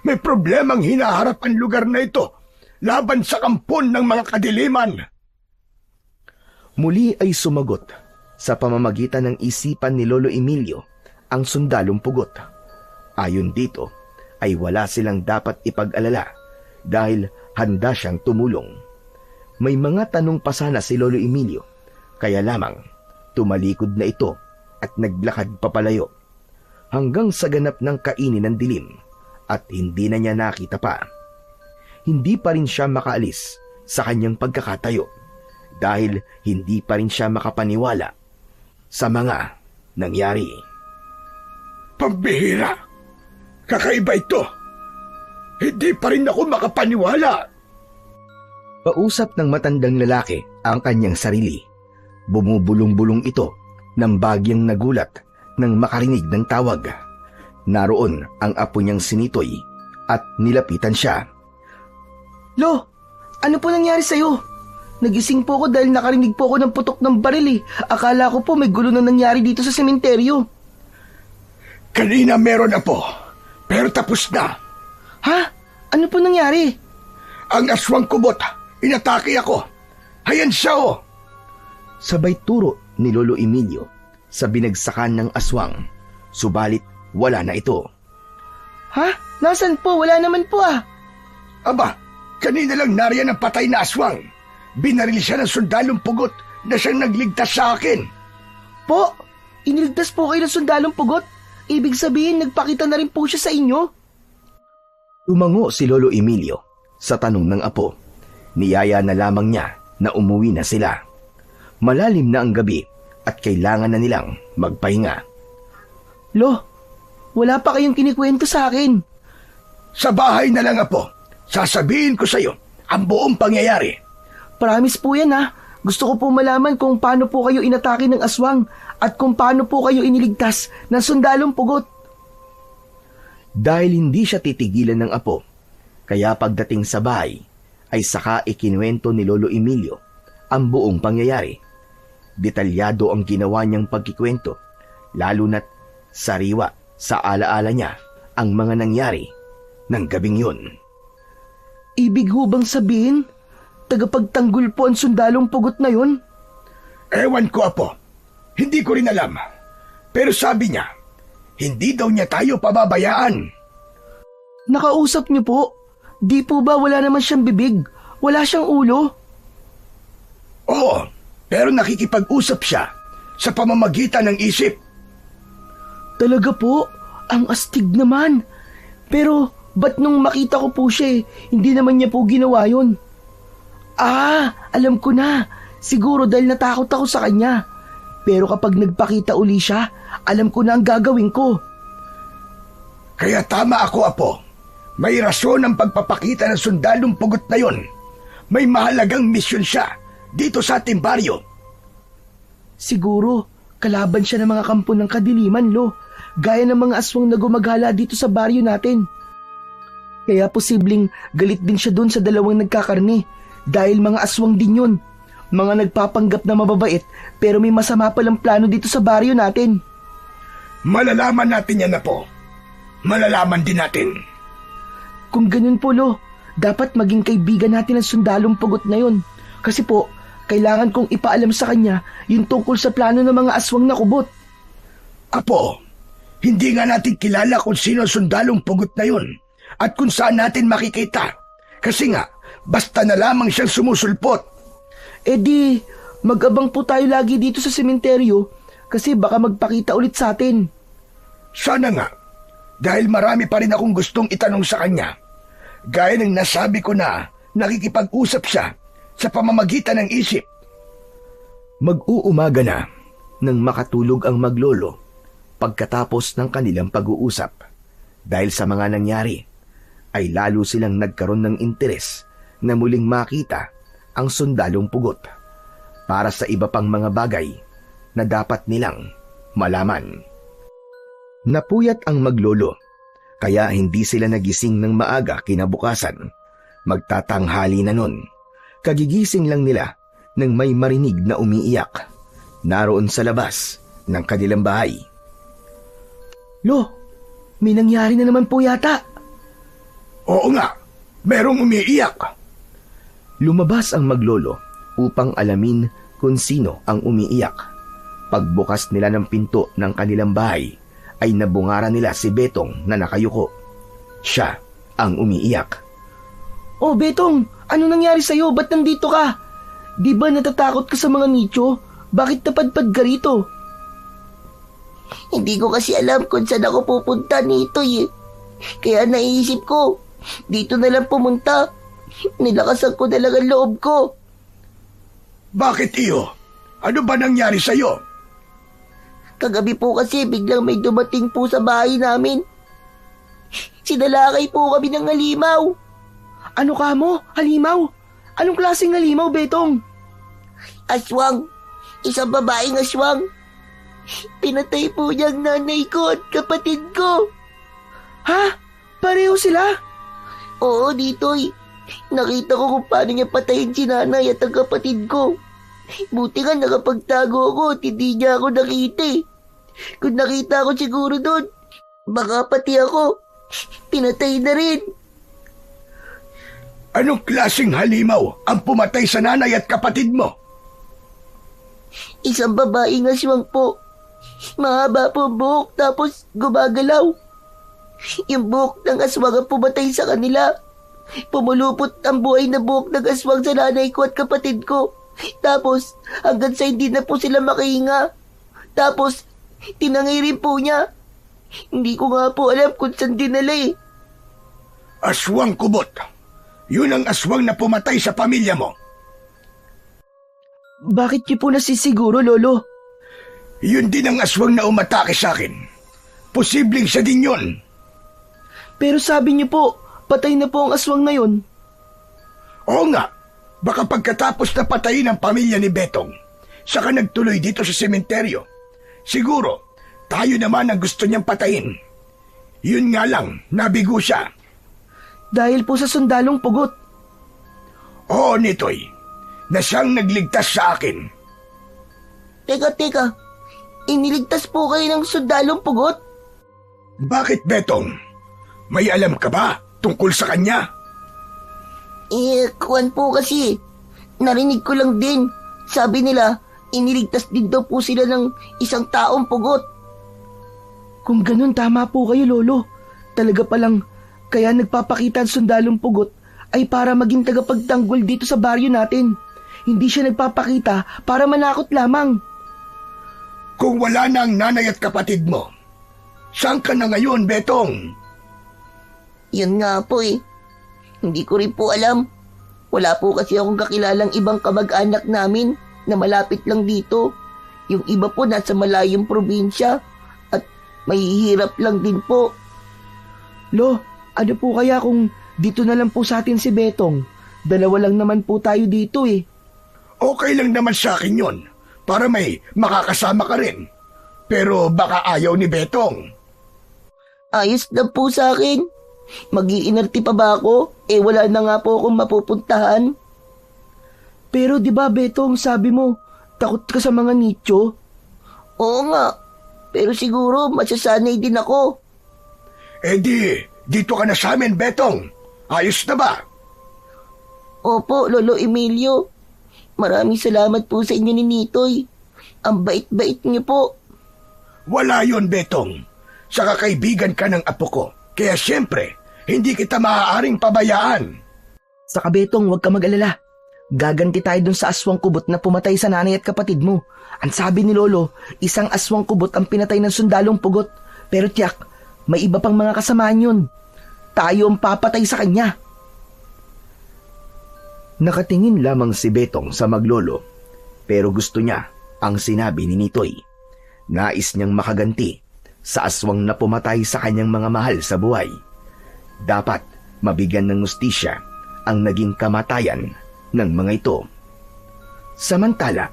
May problemang hinaharap ang lugar na ito laban sa kampon ng mga kadiliman. Muli ay sumagot sa pamamagitan ng isipan ni Lolo Emilio ang Sundalong Pugot. Ayon dito ay wala silang dapat ipag-alala dahil handa siyang tumulong. May mga tanong pa sana si Lolo Emilio, kaya lamang tumalikod na ito at naglakad papalayo hanggang sa ganap ng kainin ng dilim at hindi na niya nakita pa. Hindi pa rin siya makaalis sa kanyang pagkakatayo dahil hindi pa rin siya makapaniwala sa mga nangyari. Pambihira! Kakaiba ito! Hindi pa rin ako makapaniwala! Pausap ng matandang lalaki ang kanyang sarili. Bumubulong-bulong ito ng bagyang nagulat nang makarinig ng tawag. Naroon ang apo niyang sinitoy at nilapitan siya. Lo, ano po nangyari sa'yo? Nagising po ako dahil nakarinig po ako ng putok ng baril eh. Akala ko po may gulo na nangyari dito sa sementeryo. Kanina meron na po, pero tapos na. Ha? Ano po nangyari? Ang aswang kubot, inatake ako. Hayan siya oh. Sabay turo ni Lolo Emilio sa binagsakan ng aswang. Subalit wala na ito. Ha? Nasaan po? Wala naman po ah. Aba, kanina lang nariyan ang patay na aswang. Binaril siya ng sundalong pugot na siyang nagligtas sa akin. Po, iniligtas po kayo ng sundalong pugot? Ibig sabihin, nagpakita na rin po siya sa inyo? Tumango si Lolo Emilio sa tanong ng apo. Niyaya na lamang niya na umuwi na sila. Malalim na ang gabi at kailangan na nilang magpahinga. Lo, wala pa kayong kinikwento sa akin. Sa bahay na lang, apo. Sasabihin ko sa iyo ang buong pangyayari. Promise po yan ha. Gusto ko po malaman kung paano po kayo inatake ng aswang at kung paano po kayo iniligtas ng sundalong pugot. Dahil hindi siya titigilan ng apo, kaya pagdating sa bahay ay saka ikinuwento ni Lolo Emilio ang buong pangyayari. Detalyado ang ginawa niyang pagkikwento, lalo na't sariwa sa alaala niya ang mga nangyari ng gabing yun. Ibig hubang sabihin, tagapagtanggol po ang sundalong pugot na yun? Ewan ko, apo. Hindi ko rin alam. Pero sabi niya, hindi daw niya tayo pababayaan. Nakausap niyo po? Di po ba wala naman siyang bibig? Wala siyang ulo? Oo, pero nakikipag-usap siya sa pamamagitan ng isip. Talaga po? Ang astig naman. Pero ba't nung makita ko po siya hindi naman niya po ginawa yun? Ah, alam ko na. Siguro dahil natakot ako sa kanya. Pero kapag nagpakita uli siya, alam ko na ang gagawin ko. Kaya tama ako, apo. May rason ang pagpapakita ng sundalong pugot na yon. May mahalagang misyon siya dito sa ating baryo. Siguro, kalaban siya ng mga kampo ng kadiliman, Lo. Gaya ng mga aswang na gumagala dito sa baryo natin. Kaya posibleng galit din siya doon sa dalawang nagkakarne. Dahil mga aswang din yun. Mga nagpapanggap na mababait pero may masama palang plano dito sa baryo natin. Malalaman natin yan na po. Malalaman din natin. Kung ganun po, Lo, dapat maging kaibigan natin ang sundalong pugot na yun. Kasi po, kailangan kong ipaalam sa kanya yung tungkol sa plano ng mga aswang na kubot. Apo, hindi nga natin kilala kung sino ang sundalong pugot na yun at kung saan natin makikita. Kasi nga, basta na lamang siyang sumusulpot. Eh di, mag-abang po tayo lagi dito sa sementeryo kasi baka magpakita ulit sa atin. Sana nga, dahil marami pa rin akong gustong itanong sa kanya. Gaya ng nasabi ko na nakikipag-usap siya sa pamamagitan ng isip. Mag-uumaga na nang makatulog ang maglolo pagkatapos ng kanilang pag-uusap. Dahil sa mga nangyari, ay lalo silang nagkaroon ng interes na muling makita ang sundalong pugot para sa iba pang mga bagay na dapat nilang malaman. Napuyat ang maglolo, kaya hindi sila nagising ng maaga kinabukasan. Magtatanghali na nun. Kagigising lang nila nang may marinig na umiiyak. Naroon sa labas ng kanilang bahay. Lo, may nangyari na naman po yata. Oo nga, merong umiiyak. Lumabas ang maglolo upang alamin kung sino ang umiiyak. Pagbukas nila ng pinto ng kanilang bahay, ay nabungara nila si Betong na nakayuko. Siya ang umiiyak. Oh, Betong, ano nangyari sa'yo? Ba't nandito ka? Di ba natatakot ka sa mga nicho? Bakit napadpad ka rito? Hindi ko kasi alam kung saan ako pupunta nito eh. Kaya naisip ko, dito na lang pumunta. Nilakasan ko na lang ang loob ko. Bakit iyo? Ano ba nangyari sa'yo? Kagabi po kasi biglang may dumating po sa bahay namin. Sinalakay po kami ng halimaw. Ano ka mo? Halimaw? Anong klaseng halimaw, Betong? Aswang. Isang babaeng aswang. Pinatay po niya ang nanay ko at kapatid ko. Ha? Pareho sila? Oo, Nitoy. Nakita ko kung paano niya patayin si nanay at ang kapatid ko. Buti nga nakapagtago ako at hindi niya ako nakita eh. Kung nakita ako siguro doon, baka pati ako, pinatay na rin. Anong klaseng halimaw ang pumatay sa nanay at kapatid mo? Isang babaeng aswang po. Mahaba po ang buhok tapos gumagalaw. Yung buhok ng aswang ang pumatay sa kanila. Pumulupot ang buhay na buhok ng aswang sa nanay ko at kapatid ko. Tapos hanggang sa hindi na po sila makahinga. Tapos tinangay rin po niya. Hindi ko nga po alam kung saan dinala eh. Aswang kubot. Yun ang aswang na pumatay sa pamilya mo. Bakit niyo po nasisiguro, Lolo? Yun din ang aswang na umatake sa akin. Posibleng siya din yun. Pero sabi niyo po, patay na po ang aswang na yun. Oo nga, baka pagkatapos na patayin ang pamilya ni Betong, saka nagtuloy dito sa sementeryo. Siguro, tayo naman ang gusto niyang patayin. Yun nga lang, nabigo siya. Dahil po sa sundalong pugot. Oo, Nitoy, na siyang nagligtas sa akin. Teka, iniligtas po kayo ng sundalong pugot? Bakit, Betong? May alam ka ba tungkol sa kanya? Kuwan po kasi. Narinig ko lang din. Sabi nila, iniligtas din daw po sila ng isang taong pugot. Kung ganun, tama po kayo, Lolo. Talaga palang, kaya nagpapakita ang sundalong pugot ay para maging tagapagtanggol dito sa baryo natin. Hindi siya nagpapakita para manakot lamang. Kung wala na ang nanay at kapatid mo, saan ka na ngayon, Betong? Yun nga po eh. Hindi ko rin po alam. Wala po kasi akong kakilalang ibang kamag-anak namin na malapit lang dito. Yung iba po nasa malayong probinsya at mahihirap lang din po. Lo, ano po kaya kung dito na lang po sa atin si Betong? Dalawa lang naman po tayo dito eh. Okay lang naman sa akin yun, para may makakasama ka rin. Pero baka ayaw ni Betong. Ayos lang po sa akin. Mag-iinarti pa ba ako? Wala na nga po akong mapupuntahan. Pero di ba Betong, sabi mo, takot ka sa mga nicho? Oo nga. Pero siguro masasanay din ako. Dito ka na sa amin, Betong. Ayos na ba? Opo, Lolo Emilio. Maraming salamat po sa inyo ni Nitoy. Ang bait-bait niyo po. Wala yon, Betong. Saka kaibigan ka ng apo ko. Kaya siyempre, hindi kita maaaring pabayaan. Saka Betong, huwag ka mag-alala. Gaganti tayo dun sa aswang kubot na pumatay sa nanay at kapatid mo. Ang sabi ni Lolo, isang aswang kubot ang pinatay ng sundalong pugot. Pero tiyak, may iba pang mga kasamaan yun. Tayo ang papatay sa kanya. Nakatingin lamang si Betong sa maglolo, pero gusto niya ang sinabi ni Nitoy. Nais niyang makaganti sa aswang na pumatay sa kanyang mga mahal sa buhay. Dapat mabigyan ng hustisya ang naging kamatayan ng mga ito. Samantala,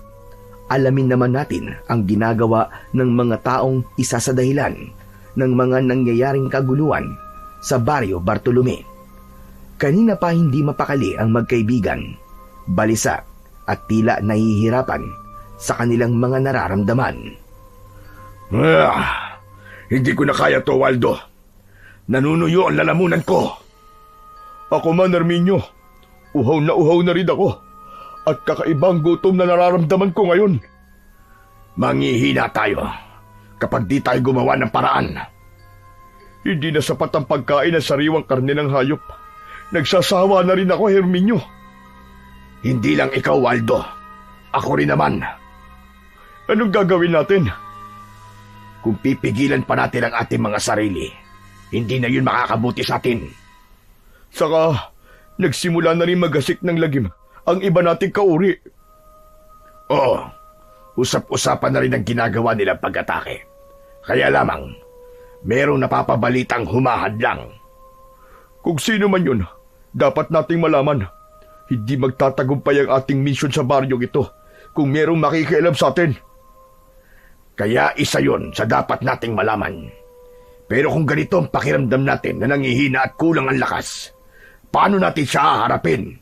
alamin naman natin ang ginagawa ng mga taong isa sa dahilan ng mga nangyayaring kaguluhan sa Baryo Bartolome. Kanina pa hindi mapakali ang magkaibigan, balisa at tila nahihirapan sa kanilang mga nararamdaman. Hindi ko na kaya to, Waldo. Nanunuyo ang lalamunan ko. Ako man, Arminio. Uhaw na rin ako. At kakaibang gutom na nararamdaman ko ngayon. Manghihina tayo kapag di tayo gumawa ng paraan. Hindi na sapat ang pagkain ng sariwang karne ng hayop. Nagsasawa na rin ako, Herminio. Hindi lang ikaw, Waldo. Ako rin naman. Anong gagawin natin? Kung pipigilan pa natin ang ating mga sarili, hindi na yun makakabuti sa atin. Saka, nagsimula na rin magasik ng lagim ang iba nating kauri. Oo, usap-usapan na rin ang ginagawa nilang pag-atake. Kaya lamang, merong napapabalitang humahadlang. Kung sino man yun, dapat nating malaman. Hindi magtatagumpay ang ating misyon sa baryong ito kung merong makikialam sa atin. Kaya isa yun sa dapat nating malaman. Pero kung ganito ang pakiramdam natin na nangihina at kulang ang lakas, paano natin siya haharapin?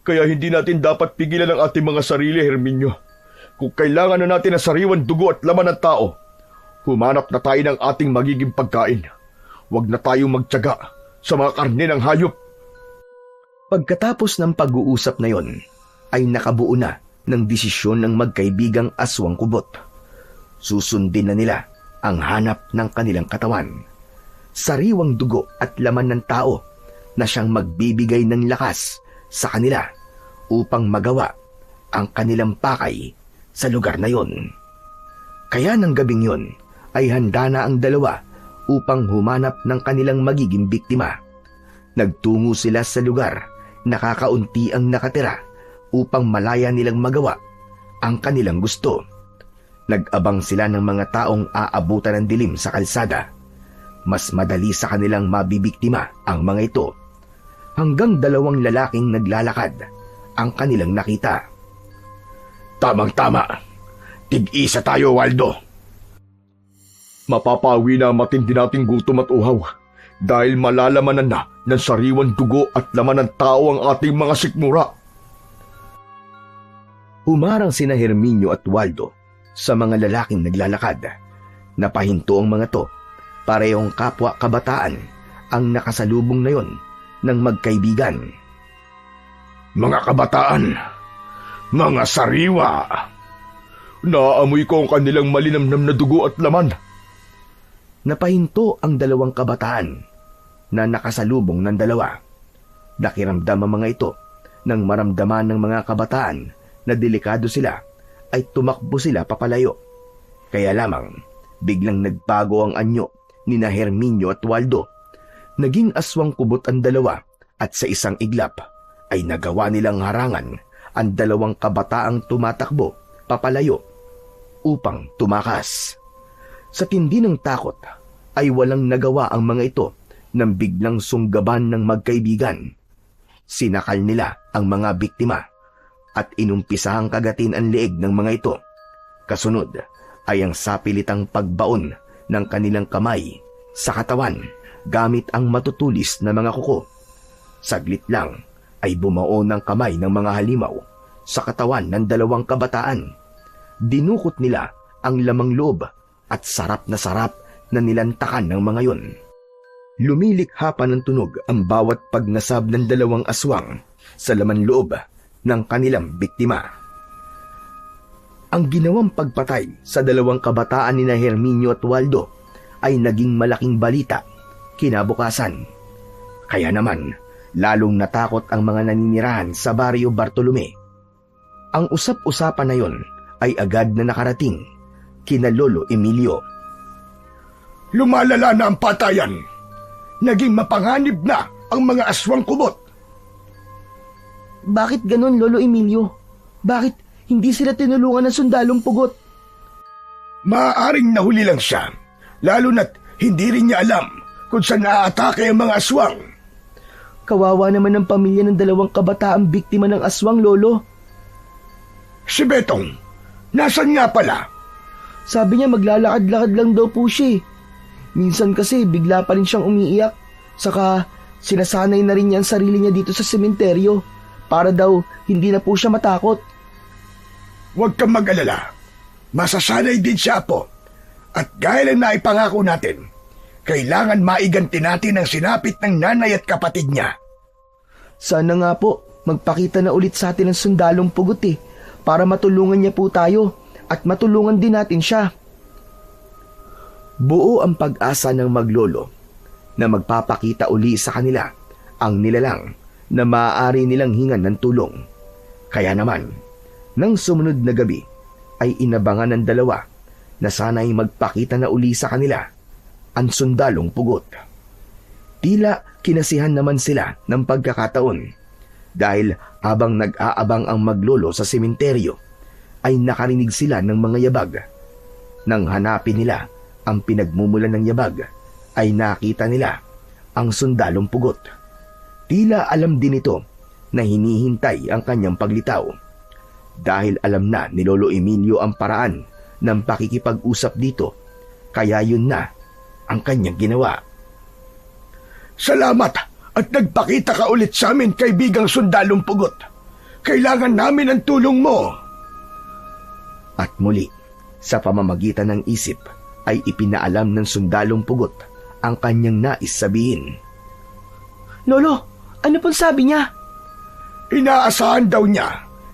Kaya hindi natin dapat pigilan ang ating mga sarili, Herminio. Kung kailangan na natin ng sariwan dugo at laman ng tao, humanap na tayo ng ating magiging pagkain. Huwag na tayong magtiyaga sa mga karne ng hayop. Pagkatapos ng pag-uusap na yon, ay nakabuo na ng desisyon ng magkaibigang aswang kubot. Susundin na nila ang hanap ng kanilang katawan. Sariwang dugo at laman ng tao na siyang magbibigay ng lakas sa kanila upang magawa ang kanilang pakay sa lugar na yon. Kaya ng gabing yon ay handa na ang dalawa upang humanap ng kanilang magiging biktima. Nagtungo sila sa lugar na kakaunti ang nakatira upang malaya nilang magawa ang kanilang gusto. Nag-abang sila ng mga taong aabutan ng dilim sa kalsada. Mas madali sa kanilang mabibiktima ang mga ito. Hanggang 2 lalaking naglalakad ang kanilang nakita. Tamang-tama. Tig-isa tayo, Waldo. Mapapawi na ang matindi nating gutom at uhaw dahil malalamanan na ng sariwan dugo at laman ng tao ang ating mga sikmura. Humarang sina Herminio at Waldo sa mga lalaking naglalakad. Napahinto ang mga to. Parehong kapwa kabataan ang nakasalubong na yon ng magkaibigan. Mga kabataan, mga sariwa. Naamoy ko ang kanilang malinamnam na dugo at laman. Napahinto ang 2 kabataan na nakasalubong ng 2. Nakiramdam ang mga ito nang maramdaman ng mga kabataan na delikado sila ay tumakbo sila papalayo. Kaya lamang biglang nagbago ang anyo ni na Herminio at Waldo. Naging aswang kubot ang 2 at sa isang iglap ay nagawa nilang harangan ang 2 kabataang tumatakbo papalayo upang tumakas. Sa tindi ng takot ay walang nagawa ang mga ito nang biglang sunggaban ng magkaibigan. Sinakal nila ang mga biktima at inumpisahang kagatin ang leeg ng mga ito. Kasunod ay ang sapilitang pagbaon ng kanilang kamay sa katawan gamit ang matutulis na mga kuko. Saglit lang ay bumuo ng kamay ng mga halimaw sa katawan ng 2 kabataan. Dinukot nila ang lamang loob at sarap na nilantakan ng mga yon. Lumilikha pa ng tunog ang bawat pagnasab ng 2 aswang sa laman loob ng kanilang biktima. Ang ginawang pagpatay sa 2 kabataan ni na Herminio at Waldo ay naging malaking balita kinabukasan. Kaya naman, lalong natakot ang mga naninirahan sa Barrio Bartolome. Ang usap-usapan na yon ay agad na nakarating kina Lolo Emilio. Lumalala na ang patayan. Naging mapanganib na ang mga aswang kubot. Bakit ganon, Lolo Emilio? Bakit hindi sila tinulungan ng sundalong pugot? Maaaring nahuli lang siya, lalo na't hindi rin niya alam kung saan naaatake ang mga aswang. Kawawa naman ang pamilya ng 2 kabataang biktima ng aswang, Lolo. Si Betong, nasan nga pala? Sabi niya maglalakad-lakad lang daw po siya. Minsan kasi bigla pa rin siyang umiiyak. Saka sinasanay na rin niya ang sarili niya dito sa sementeryo para daw hindi na po siya matakot. Huwag kang mag-alala. Masasanay din siya po. At gaya ng naipangako natin, kailangan maiganti natin ang sinapit ng nanay at kapatid niya. Sana nga po magpakita na ulit sa atin ang sundalong pugot para matulungan niya po tayo at matulungan din natin siya. Buo ang pag-asa ng maglolo na magpapakita uli sa kanila ang nilalang na maaari nilang hingan ng tulong. Kaya naman, nang sumunod na gabi ay inabangan ng 2 na sana'y magpakita na uli sa kanila ang sundalong pugot. Tila kinasihan naman sila ng pagkakataon dahil habang nag-aabang ang maglolo sa sementeryo ay nakarinig sila ng mga yabag. Nang hanapin nila ang pinagmumulan ng yabag ay nakita nila ang sundalong pugot. Tila alam din ito na hinihintay ang kanyang paglitaw. Dahil alam na ni Lolo Emilio ang paraan ng pakikipag-usap dito, kaya yun na ang kanyang ginawa. Salamat at nagpakita ka ulit sa amin, kaibigang sundalong pugot. Kailangan namin ang tulong mo. At muli, sa pamamagitan ng isip, ay ipinaalam ng sundalong pugot ang kanyang nais sabihin. Lolo, ano pong sabi niya? Inaasahan daw niya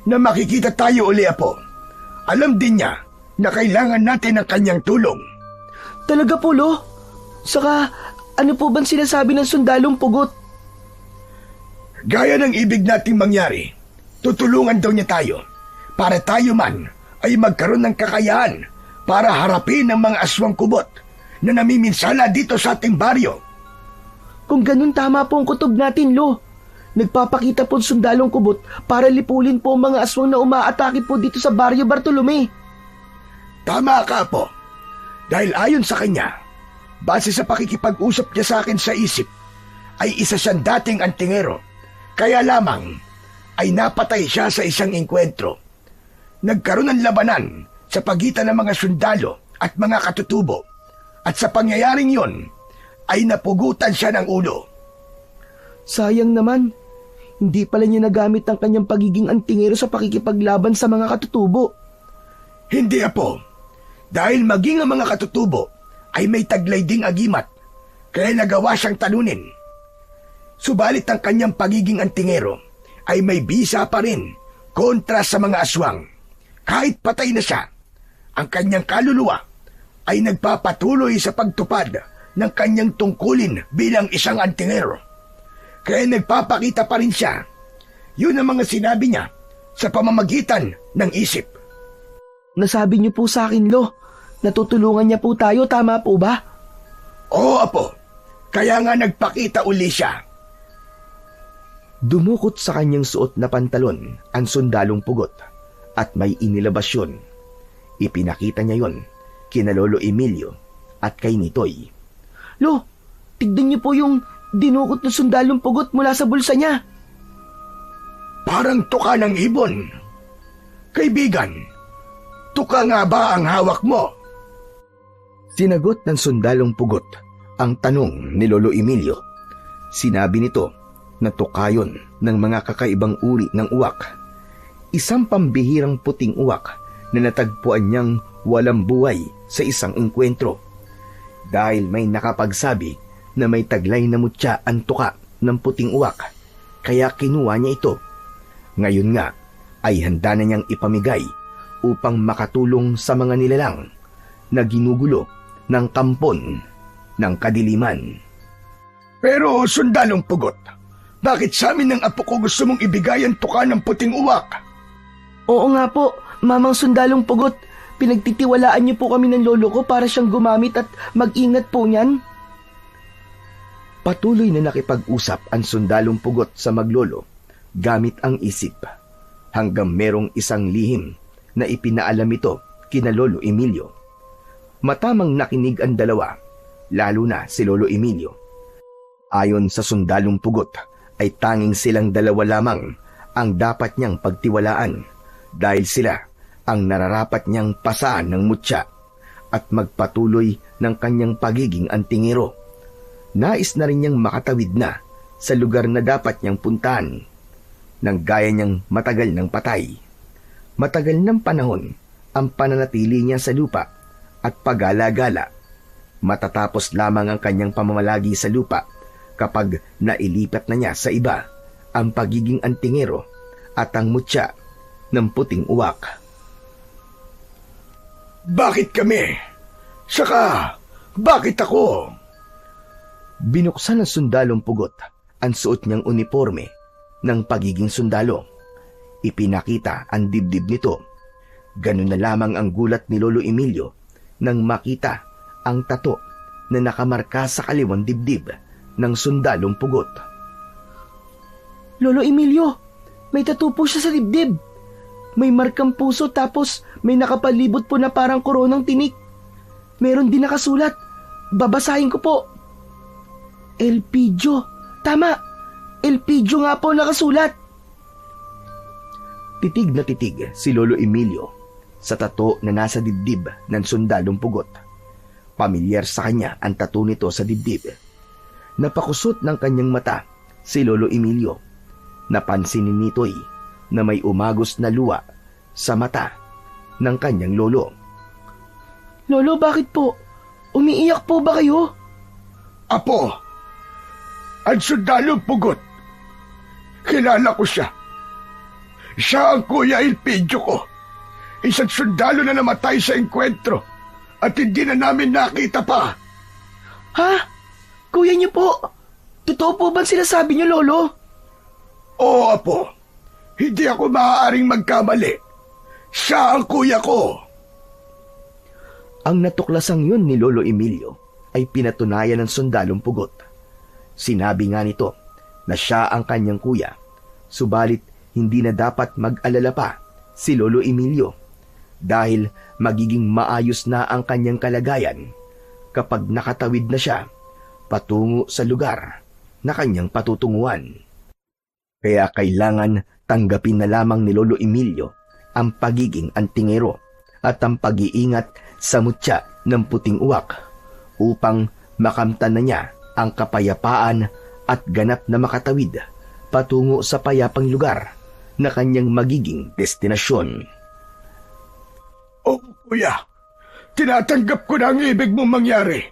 na makikita tayo uli, Apo. Alam din niya na kailangan natin ng kanyang tulong. Talaga po, Lo? Saka, ano po bang sinasabi ng sundalong pugot? Gaya ng ibig nating mangyari, tutulungan daw niya tayo para tayo man ay magkaroon ng kakayahan para harapin ang mga aswang kubot na namiminsala dito sa ating baryo. Kung ganun, tama po ang kutob natin, Lo. Nagpapakita po ang sundalong kubot para lipulin po ang mga aswang na umaatake po dito sa Baryo Bartolome. Tama ka, Apo. Dahil ayon sa kanya, base sa pakikipag-usap niya sa akin sa isip, ay isa siyang dating antingero. Kaya lamang ay napatay siya sa isang engkwentro. Nagkaroon ng labanan sa pagitan ng mga sundalo at mga katutubo. At sa pangyayaring yon, ay napugutan siya ng ulo. Sayang naman, hindi pala niya nagamit ang kanyang pagiging antingero sa pakikipaglaban sa mga katutubo. Hindi, Apo. Dahil maging ang mga katutubo ay may taglay ding agimat, kaya nagawa siyang talunin. Subalit ang kanyang pagiging antingero ay may bisa pa rin kontra sa mga aswang. Kahit patay na siya, ang kanyang kaluluwa ay nagpapatuloy sa pagtupad ng kanyang tungkulin bilang isang antingero. Kaya nagpapakita pa rin siya. Yun ang mga sinabi niya sa pamamagitan ng isip. Nasabi niyo po sa akin, Lo, natutulungan niya po tayo, tama po ba? Oo, Apo. Kaya nga nagpakita uli siya. Dumukot sa kanyang suot na pantalon ang sundalong pugot at may inilabas yun. Ipinakita niya yon kina Lolo Emilio at kay Nitoy. Lo, tignan niyo po yung dinukot na sundalong pugot mula sa bulsa niya. Parang tuka ng ibon. Kaibigan, tuka nga ba ang hawak mo? Sinagot ng sundalong pugot ang tanong ni Lolo Emilio. Sinabi nito na tukayon ng mga kakaibang uri ng uwak. Isang pambihirang puting uwak na natagpuan niyang walang buhay sa isang engkwentro. Dahil may nakapagsabi na may taglay na mutya ang tuka ng puting uwak, kaya kinuha niya ito. Ngayon nga ay handa na niyang ipamigay upang makatulong sa mga nilalang na ginugulo ng kampon ng kadiliman. Pero sundalong pugot, bakit sa amin ng apo ko gusto mong ibigay ang tuka ng puting uwak? Oo nga po, Mamang Sundalong Pugot, pinagtitiwalaan niyo po kami ng lolo ko para siyang gumamit at mag-ingat po niyan. Patuloy na nakipag-usap ang sundalong pugot sa maglolo gamit ang isip hanggang merong isang lihim na ipinaalam ito kina Lolo Emilio. Matamang nakinig ang dalawa, lalo na si Lolo Emilio. Ayon sa sundalong pugot ay tanging silang dalawa lamang ang dapat niyang pagtiwalaan dahil sila ang nararapat niyang pasaan ng mutya at magpatuloy ng kanyang pagiging antingero. Nais na rin niyang makatawid na sa lugar na dapat niyang puntahan nang gaya niyang matagal ng patay. Matagal ng panahon ang pananatili niya sa lupa at pagala-gala. Matatapos lamang ang kanyang pamamalagi sa lupa kapag nailipat na niya sa iba ang pagiging antingero at ang mutya ng puting uwak. Bakit kami? Saka, bakit ako? Binuksan ng sundalong pugot ang suot niyang uniforme ng pagiging sundalo. Ipinakita ang dibdib nito. Ganun na lamang ang gulat ni Lolo Emilio nang makita ang tato na nakamarka sa kaliwang dibdib ng sundalong pugot. Lolo Emilio, may tattoo po siya sa dibdib. May markang puso tapos may nakapalibot po na parang koronang tinik. Meron din nakasulat. Babasahin ko po. Elpidio. Tama. Elpidio nga po nakasulat. Titig na titig si Lolo Emilio sa tato na nasa dibdib ng sundalong pugot. Pamilyar sa kanya ang tattoo nito sa dibdib. Napakusot ng kanyang mata si Lolo Emilio. Napansin ni Nitoy na may umagos na luha sa mata ng kanyang lolo. Lolo, bakit po? Umiiyak po ba kayo? Apo, ang sundalong pugot. Kilala ko siya. Siya ang Kuya Elpidio ko. Isang sundalo na namatay sa engkwentro at hindi na namin nakita pa. Ha? Kuya niyo po? Totoo po ba sinasabi niyo, Lolo? Oo, Apo. Hindi ako maaaring magkamali. Siya ang kuya ko. Ang natuklasang yun ni Lolo Emilio ay pinatunayan ng sundalong pugot. Sinabi nga nito na siya ang kanyang kuya, subalit hindi na dapat mag-alala pa si Lolo Emilio dahil magiging maayos na ang kanyang kalagayan kapag nakatawid na siya patungo sa lugar na kanyang patutunguhan. Kaya kailangan tanggapin na lamang ni Lolo Emilio ang pagiging antingero at ang pag-iingat sa mutya ng puting uwak upang makamtan na niya ang kapayapaan at ganap na makatawid patungo sa payapang lugar na kanyang magiging destinasyon. Oo, kuya. Tinatanggap ko na ang ibig mong mangyari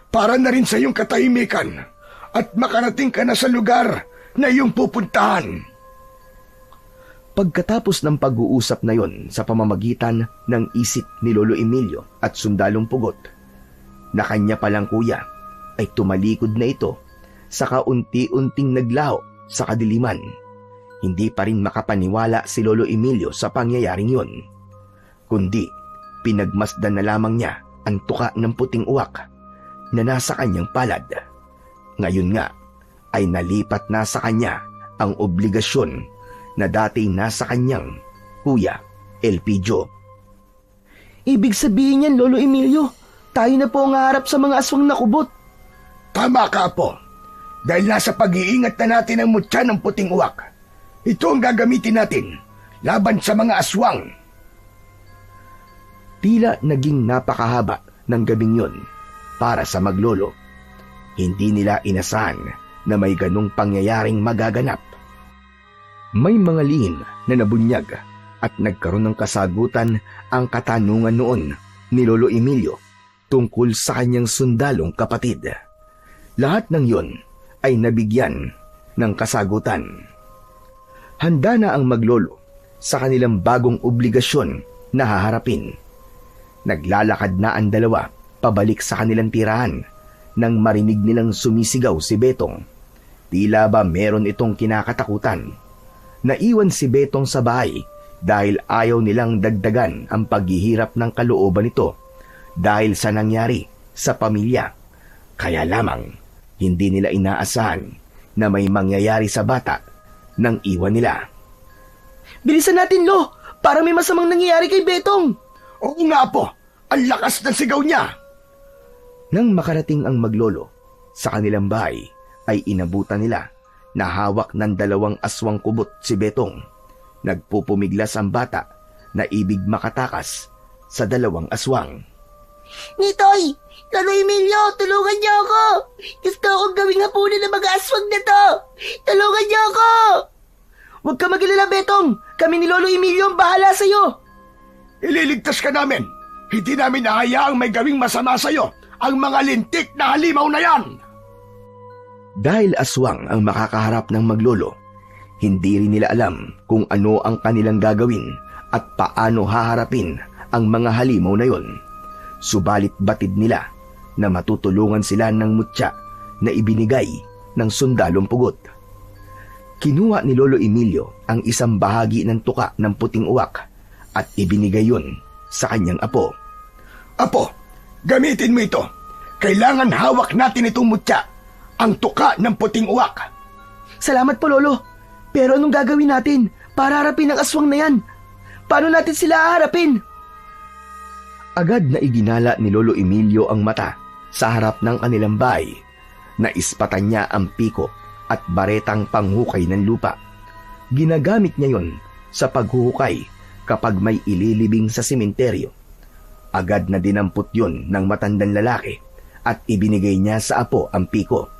para na rin sa iyong katahimikan at makarating ka na sa lugar na iyong pupuntahan. Pagkatapos ng pag-uusap na yon sa pamamagitan ng isip ni Lolo Emilio at sundalong pugot, na kanya palang kuya ay tumalikod na ito sa kaunti-unting naglaho sa kadiliman. Hindi pa rin makapaniwala si Lolo Emilio sa pangyayaring yon, kundi pinagmasdan na lamang niya ang tuka ng puting uwak na nasa kanyang palad. Ngayon nga ay nalipat na sa kanya ang obligasyon na dati nasa kanyang kuya Elpidio. Ibig sabihin niyan, Lolo Emilio, tayo na po ang harap sa mga aswang na kubot. Tama ka, Apo. Dahil nasa pag-iingat na natin ang mutya ng puting uwak. Ito ang gagamitin natin laban sa mga aswang. Tila naging napakahaba ng gabing yon para sa maglolo. Hindi nila inasahan na may ganong pangyayaring magaganap. May mga lihim na nabunyag at nagkaroon ng kasagutan ang katanungan noon ni Lolo Emilio tungkol sa kanyang sundalong kapatid. Lahat ng yon ay nabigyan ng kasagutan. Handa na ang maglolo sa kanilang bagong obligasyon na haharapin. Naglalakad na ang dalawa pabalik sa kanilang tirahan nang marinig nilang sumisigaw si Betong. Tila ba meron itong kinakatakutan. Naiwan si Betong sa bahay dahil ayaw nilang dagdagan ang paghihirap ng kalooban nito dahil sa nangyari sa pamilya. Kaya lamang hindi nila inaasahan na may mangyayari sa bata nang iwan nila. Bilisan natin, Lo! Para may masamang nangyayari kay Betong! Oo nga, Apo. Ang lakas ng sigaw niya. Nang makarating ang maglolo sa kanilang bahay ay inabutan nila na hawak ng 2 aswang kubot si Betong. Nagpupumiglas ang bata na ibig makatakas sa 2 aswang. Nitoy! Lolo Emilio, tulungan niyo ako! Gusto akong gawing hapunan ng mga aswang na to! Tulungan niyo ako! Huwag ka mag-alala, Betong! Kami ni Lolo Emilio ang bahala sa'yo! Ililigtas ka namin. Hindi namin nahayaang may gawing masama sa'yo ang mga lintik na halimaw na yan! Dahil aswang ang makakaharap ng maglolo, hindi rin nila alam kung ano ang kanilang gagawin at paano haharapin ang mga halimaw na yon. Subalit batid nila na matutulungan sila ng mutya na ibinigay ng sundalong pugot. Kinuha ni Lolo Emilio ang isang bahagi ng tuka ng puting uwak at ibinigay yon sa kanyang apo. Apo, gamitin mo ito. Kailangan hawak natin itong mutya, ang tuka ng puting uwak. Salamat po, Lolo. Pero anong gagawin natin para harapin ang aswang na yan? Paano natin sila haharapin? Agad na iginala ni Lolo Emilio ang mata sa harap ng kanilang bahay. Naispatan niya ang piko at baretang panghukay ng lupa. Ginagamit niya yon sa paghuhukay kapag may ililibing sa sementeryo. Agad na dinampot yun ng matandang lalaki at ibinigay niya sa apo ang piko.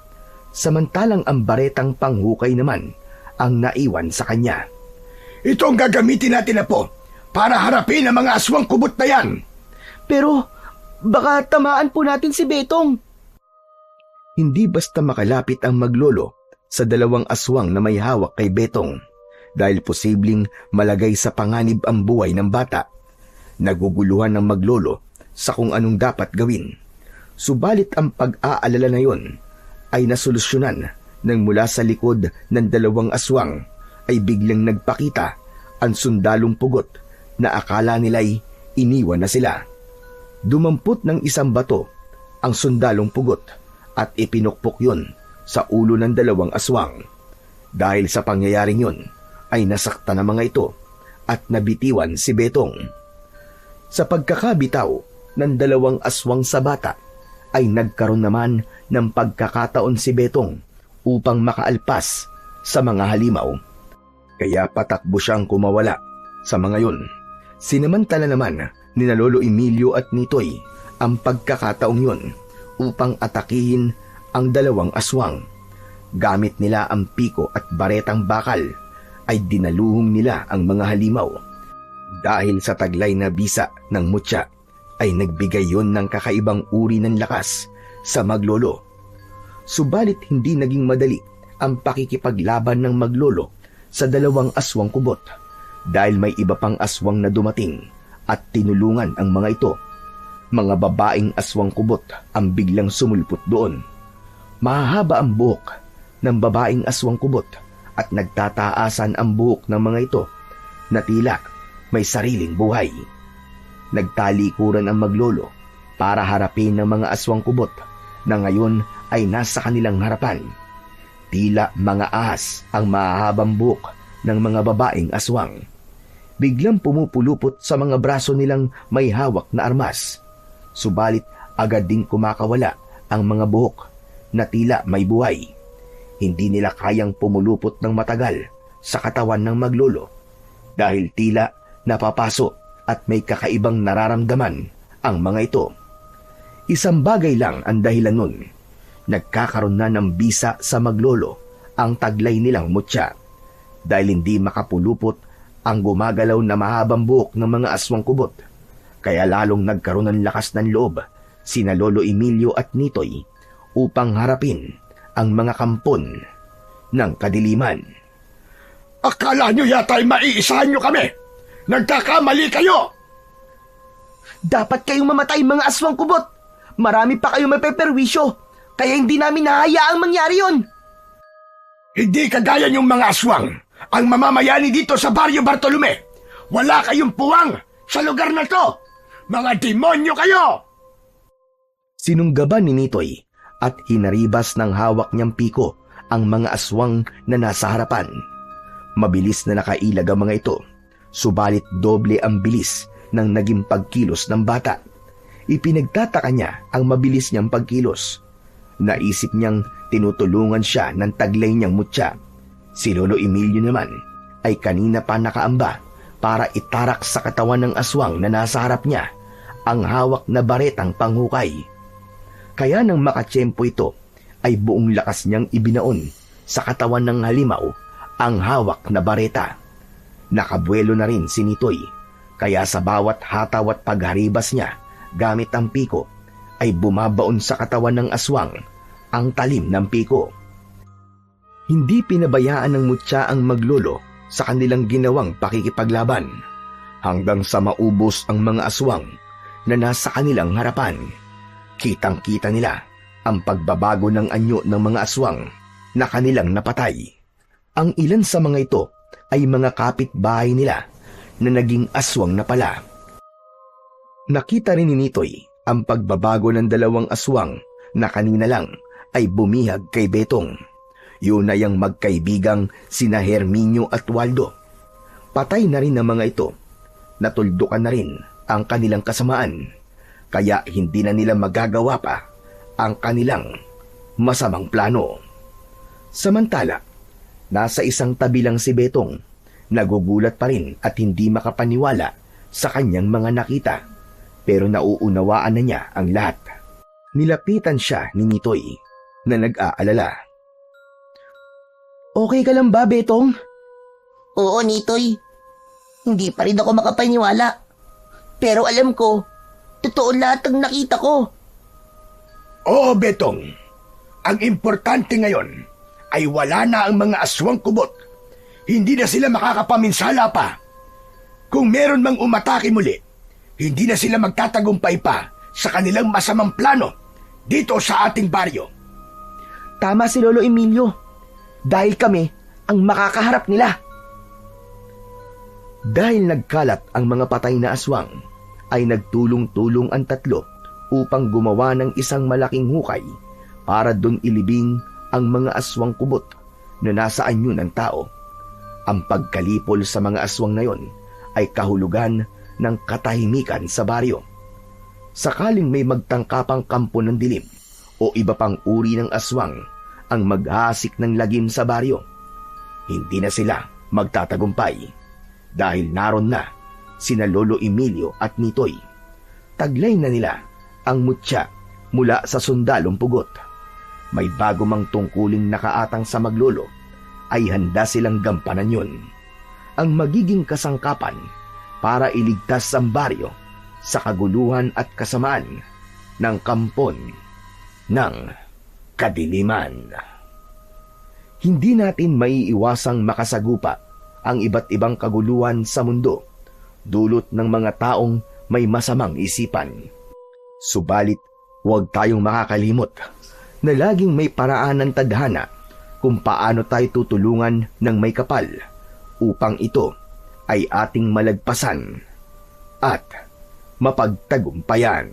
Samantalang ang baretang panghukay naman ang naiwan sa kanya. Ito ang gagamitin natin, Apo, para harapin ang mga aswang kubot na yan. Pero baka tamaan po natin si Betong. Hindi basta makalapit ang maglolo sa dalawang aswang na may hawak kay Betong dahil posibleng malagay sa panganib ang buhay ng bata. Naguguluhan ng maglolo sa kung anong dapat gawin. Subalit ang pag-aalala na yon ay nasolusyonan nang mula sa likod ng dalawang aswang ay biglang nagpakita ang sundalong pugot na akala nila'y iniwan na sila. Dumampot ng isang bato ang sundalong pugot at ipinukpok yun sa ulo ng dalawang aswang. Dahil sa pangyayaring yun ay nasakta ng mga ito at nabitiwan si Betong. Sa pagkakabitaw ng dalawang aswang sa bata ay nagkaroon naman ng pagkakataon si Betong upang makaalpas sa mga halimaw. Kaya patakbo siyang kumawala sa mga yun. Sinamantala naman ni Lolo Emilio at Nitoy ang pagkakataong yun upang atakihin ang dalawang aswang. Gamit nila ang piko at baretang bakal ay dinaluhong nila ang mga halimaw. Dahil sa taglay na bisa ng mutya ay nagbigay yon ng kakaibang uri ng lakas sa maglolo. Subalit hindi naging madali ang pakikipaglaban ng maglolo sa dalawang aswang kubot dahil may iba pang aswang na dumating at tinulungan ang mga ito. Mga babaeng aswang kubot ang biglang sumulpot doon. Mahahaba ang buhok ng babaeng aswang kubot at nagtataasan ang buhok ng mga ito na tila may sariling buhay. Nagtalikuran ang maglolo para harapin ng mga aswang kubot na ngayon ay nasa kanilang harapan. Tila mga ahas ang mahahabang buhok ng mga babaeng aswang. Biglang pumupulupot sa mga braso nilang may hawak na armas. Subalit agad ding kumakawala ang mga buhok na tila may buhay. Hindi nila kayang pumulupot ng matagal sa katawan ng maglolo dahil tila napapaso at may kakaibang nararamdaman ang mga ito. Isang bagay lang ang dahilan nun. Nagkakaroon na ng bisa sa maglolo ang taglay nilang mutya dahil hindi makapulupot ang gumagalaw na mahabang buhok ng mga aswang kubot. Kaya lalong nagkaroon ng lakas ng loob sina Lolo Emilio at Nitoy upang harapin ang mga kampon ng kadiliman. Akala nyo yata ay maiisahan nyo kami! Nagkakamali kayo! Dapat kayong mamatay mga aswang kubot. Marami pa kayong mapeperwisyo. Kaya hindi namin nahayaang mangyari yon. Hindi kagaya yung mga aswang ang mamamayani dito sa Barrio Bartolome. Wala kayong puwang sa lugar na to. Mga demonyo kayo! Sinunggaban ni Nitoy at hinaribas ng hawak niyang piko ang mga aswang na nasa harapan. Mabilis na nakailag ang mga ito, subalit doble ang bilis ng naging pagkilos ng bata. Ipinagtataka niya ang mabilis niyang pagkilos. Naisip niyang tinutulungan siya ng taglay niyang mutya. Si Lolo Emilio naman ay kanina pa nakaamba para itarak sa katawan ng aswang na nasa harap niya ang hawak na baretang panghukay. Kaya nang makatsyempo ito ay buong lakas niyang ibinaon sa katawan ng halimaw ang hawak na bareta. Nakabuelo na rin si Nitoy, kaya sa bawat hataw at pagharibas niya gamit ang piko ay bumabaon sa katawan ng aswang ang talim ng piko. Hindi pinabayaan ng mutya ang maglolo sa kanilang ginawang pakikipaglaban hanggang sa maubos ang mga aswang na nasa kanilang harapan. Kitang-kita nila ang pagbabago ng anyo ng mga aswang na kanilang napatay. Ang ilan sa mga ito ay mga kapitbahay nila na naging aswang na pala. Nakita rin ni Nitoy ang pagbabago ng dalawang aswang na kanina lang ay bumihag kay Betong. Yun ay ang magkaibigang sina Herminio at Waldo. Patay na rin ang mga ito. Natuldukan na rin ang kanilang kasamaan. Kaya hindi na nila magagawa pa ang kanilang masamang plano. Samantala, nasa isang tabi lang si Betong. Nagugulat pa rin at hindi makapaniwala sa kanyang mga nakita. pero nauunawaan na niya ang lahat. Nilapitan siya ni Nitoy na nag-aalala. Okay ka lang ba, Betong? Oo, Nitoy. Hindi pa rin ako makapaniwala. Pero alam ko, totoo lahat ang nakita ko. Oo, Betong. Ang importante ngayon ay wala na ang mga aswang kubot. Hindi na sila makakapaminsala pa. Kung meron mang umatake muli, hindi na sila magtatagumpay pa sa kanilang masamang plano dito sa ating baryo. Tama si Lolo Emilio. Dahil kami ang makakaharap nila. Dahil nagkalat ang mga patay na aswang, ay nagtulong-tulong ang tatlo upang gumawa ng isang malaking hukay para doon ilibing ang mga aswang kubot na nasa anyo ng tao. Ang pagkalipol sa mga aswang na yon ay kahulugan ng katahimikan sa baryo. Sakaling may magtangkapang kampo ng dilim o iba pang uri ng aswang ang maghasik ng lagim sa baryo, hindi na sila magtatagumpay dahil naroon na sina Lolo Emilio at Nitoy. Taglay na nila ang mutya mula sa sundalong pugot. May bago mang tungkuling nakaatang sa maglolo ay handa silang gampanan yun. Ang magiging kasangkapan para iligtas ang baryo sa kaguluhan at kasamaan ng kampon ng kadiliman. Hindi natin maiiwasang makasagupa ang iba't ibang kaguluhan sa mundo, dulot ng mga taong may masamang isipan. Subalit, huwag tayong makakalimot na laging may paraan ng tadhana kung paano tayo tutulungan ng may kapal upang ito ay ating malagpasan at mapagtagumpayan.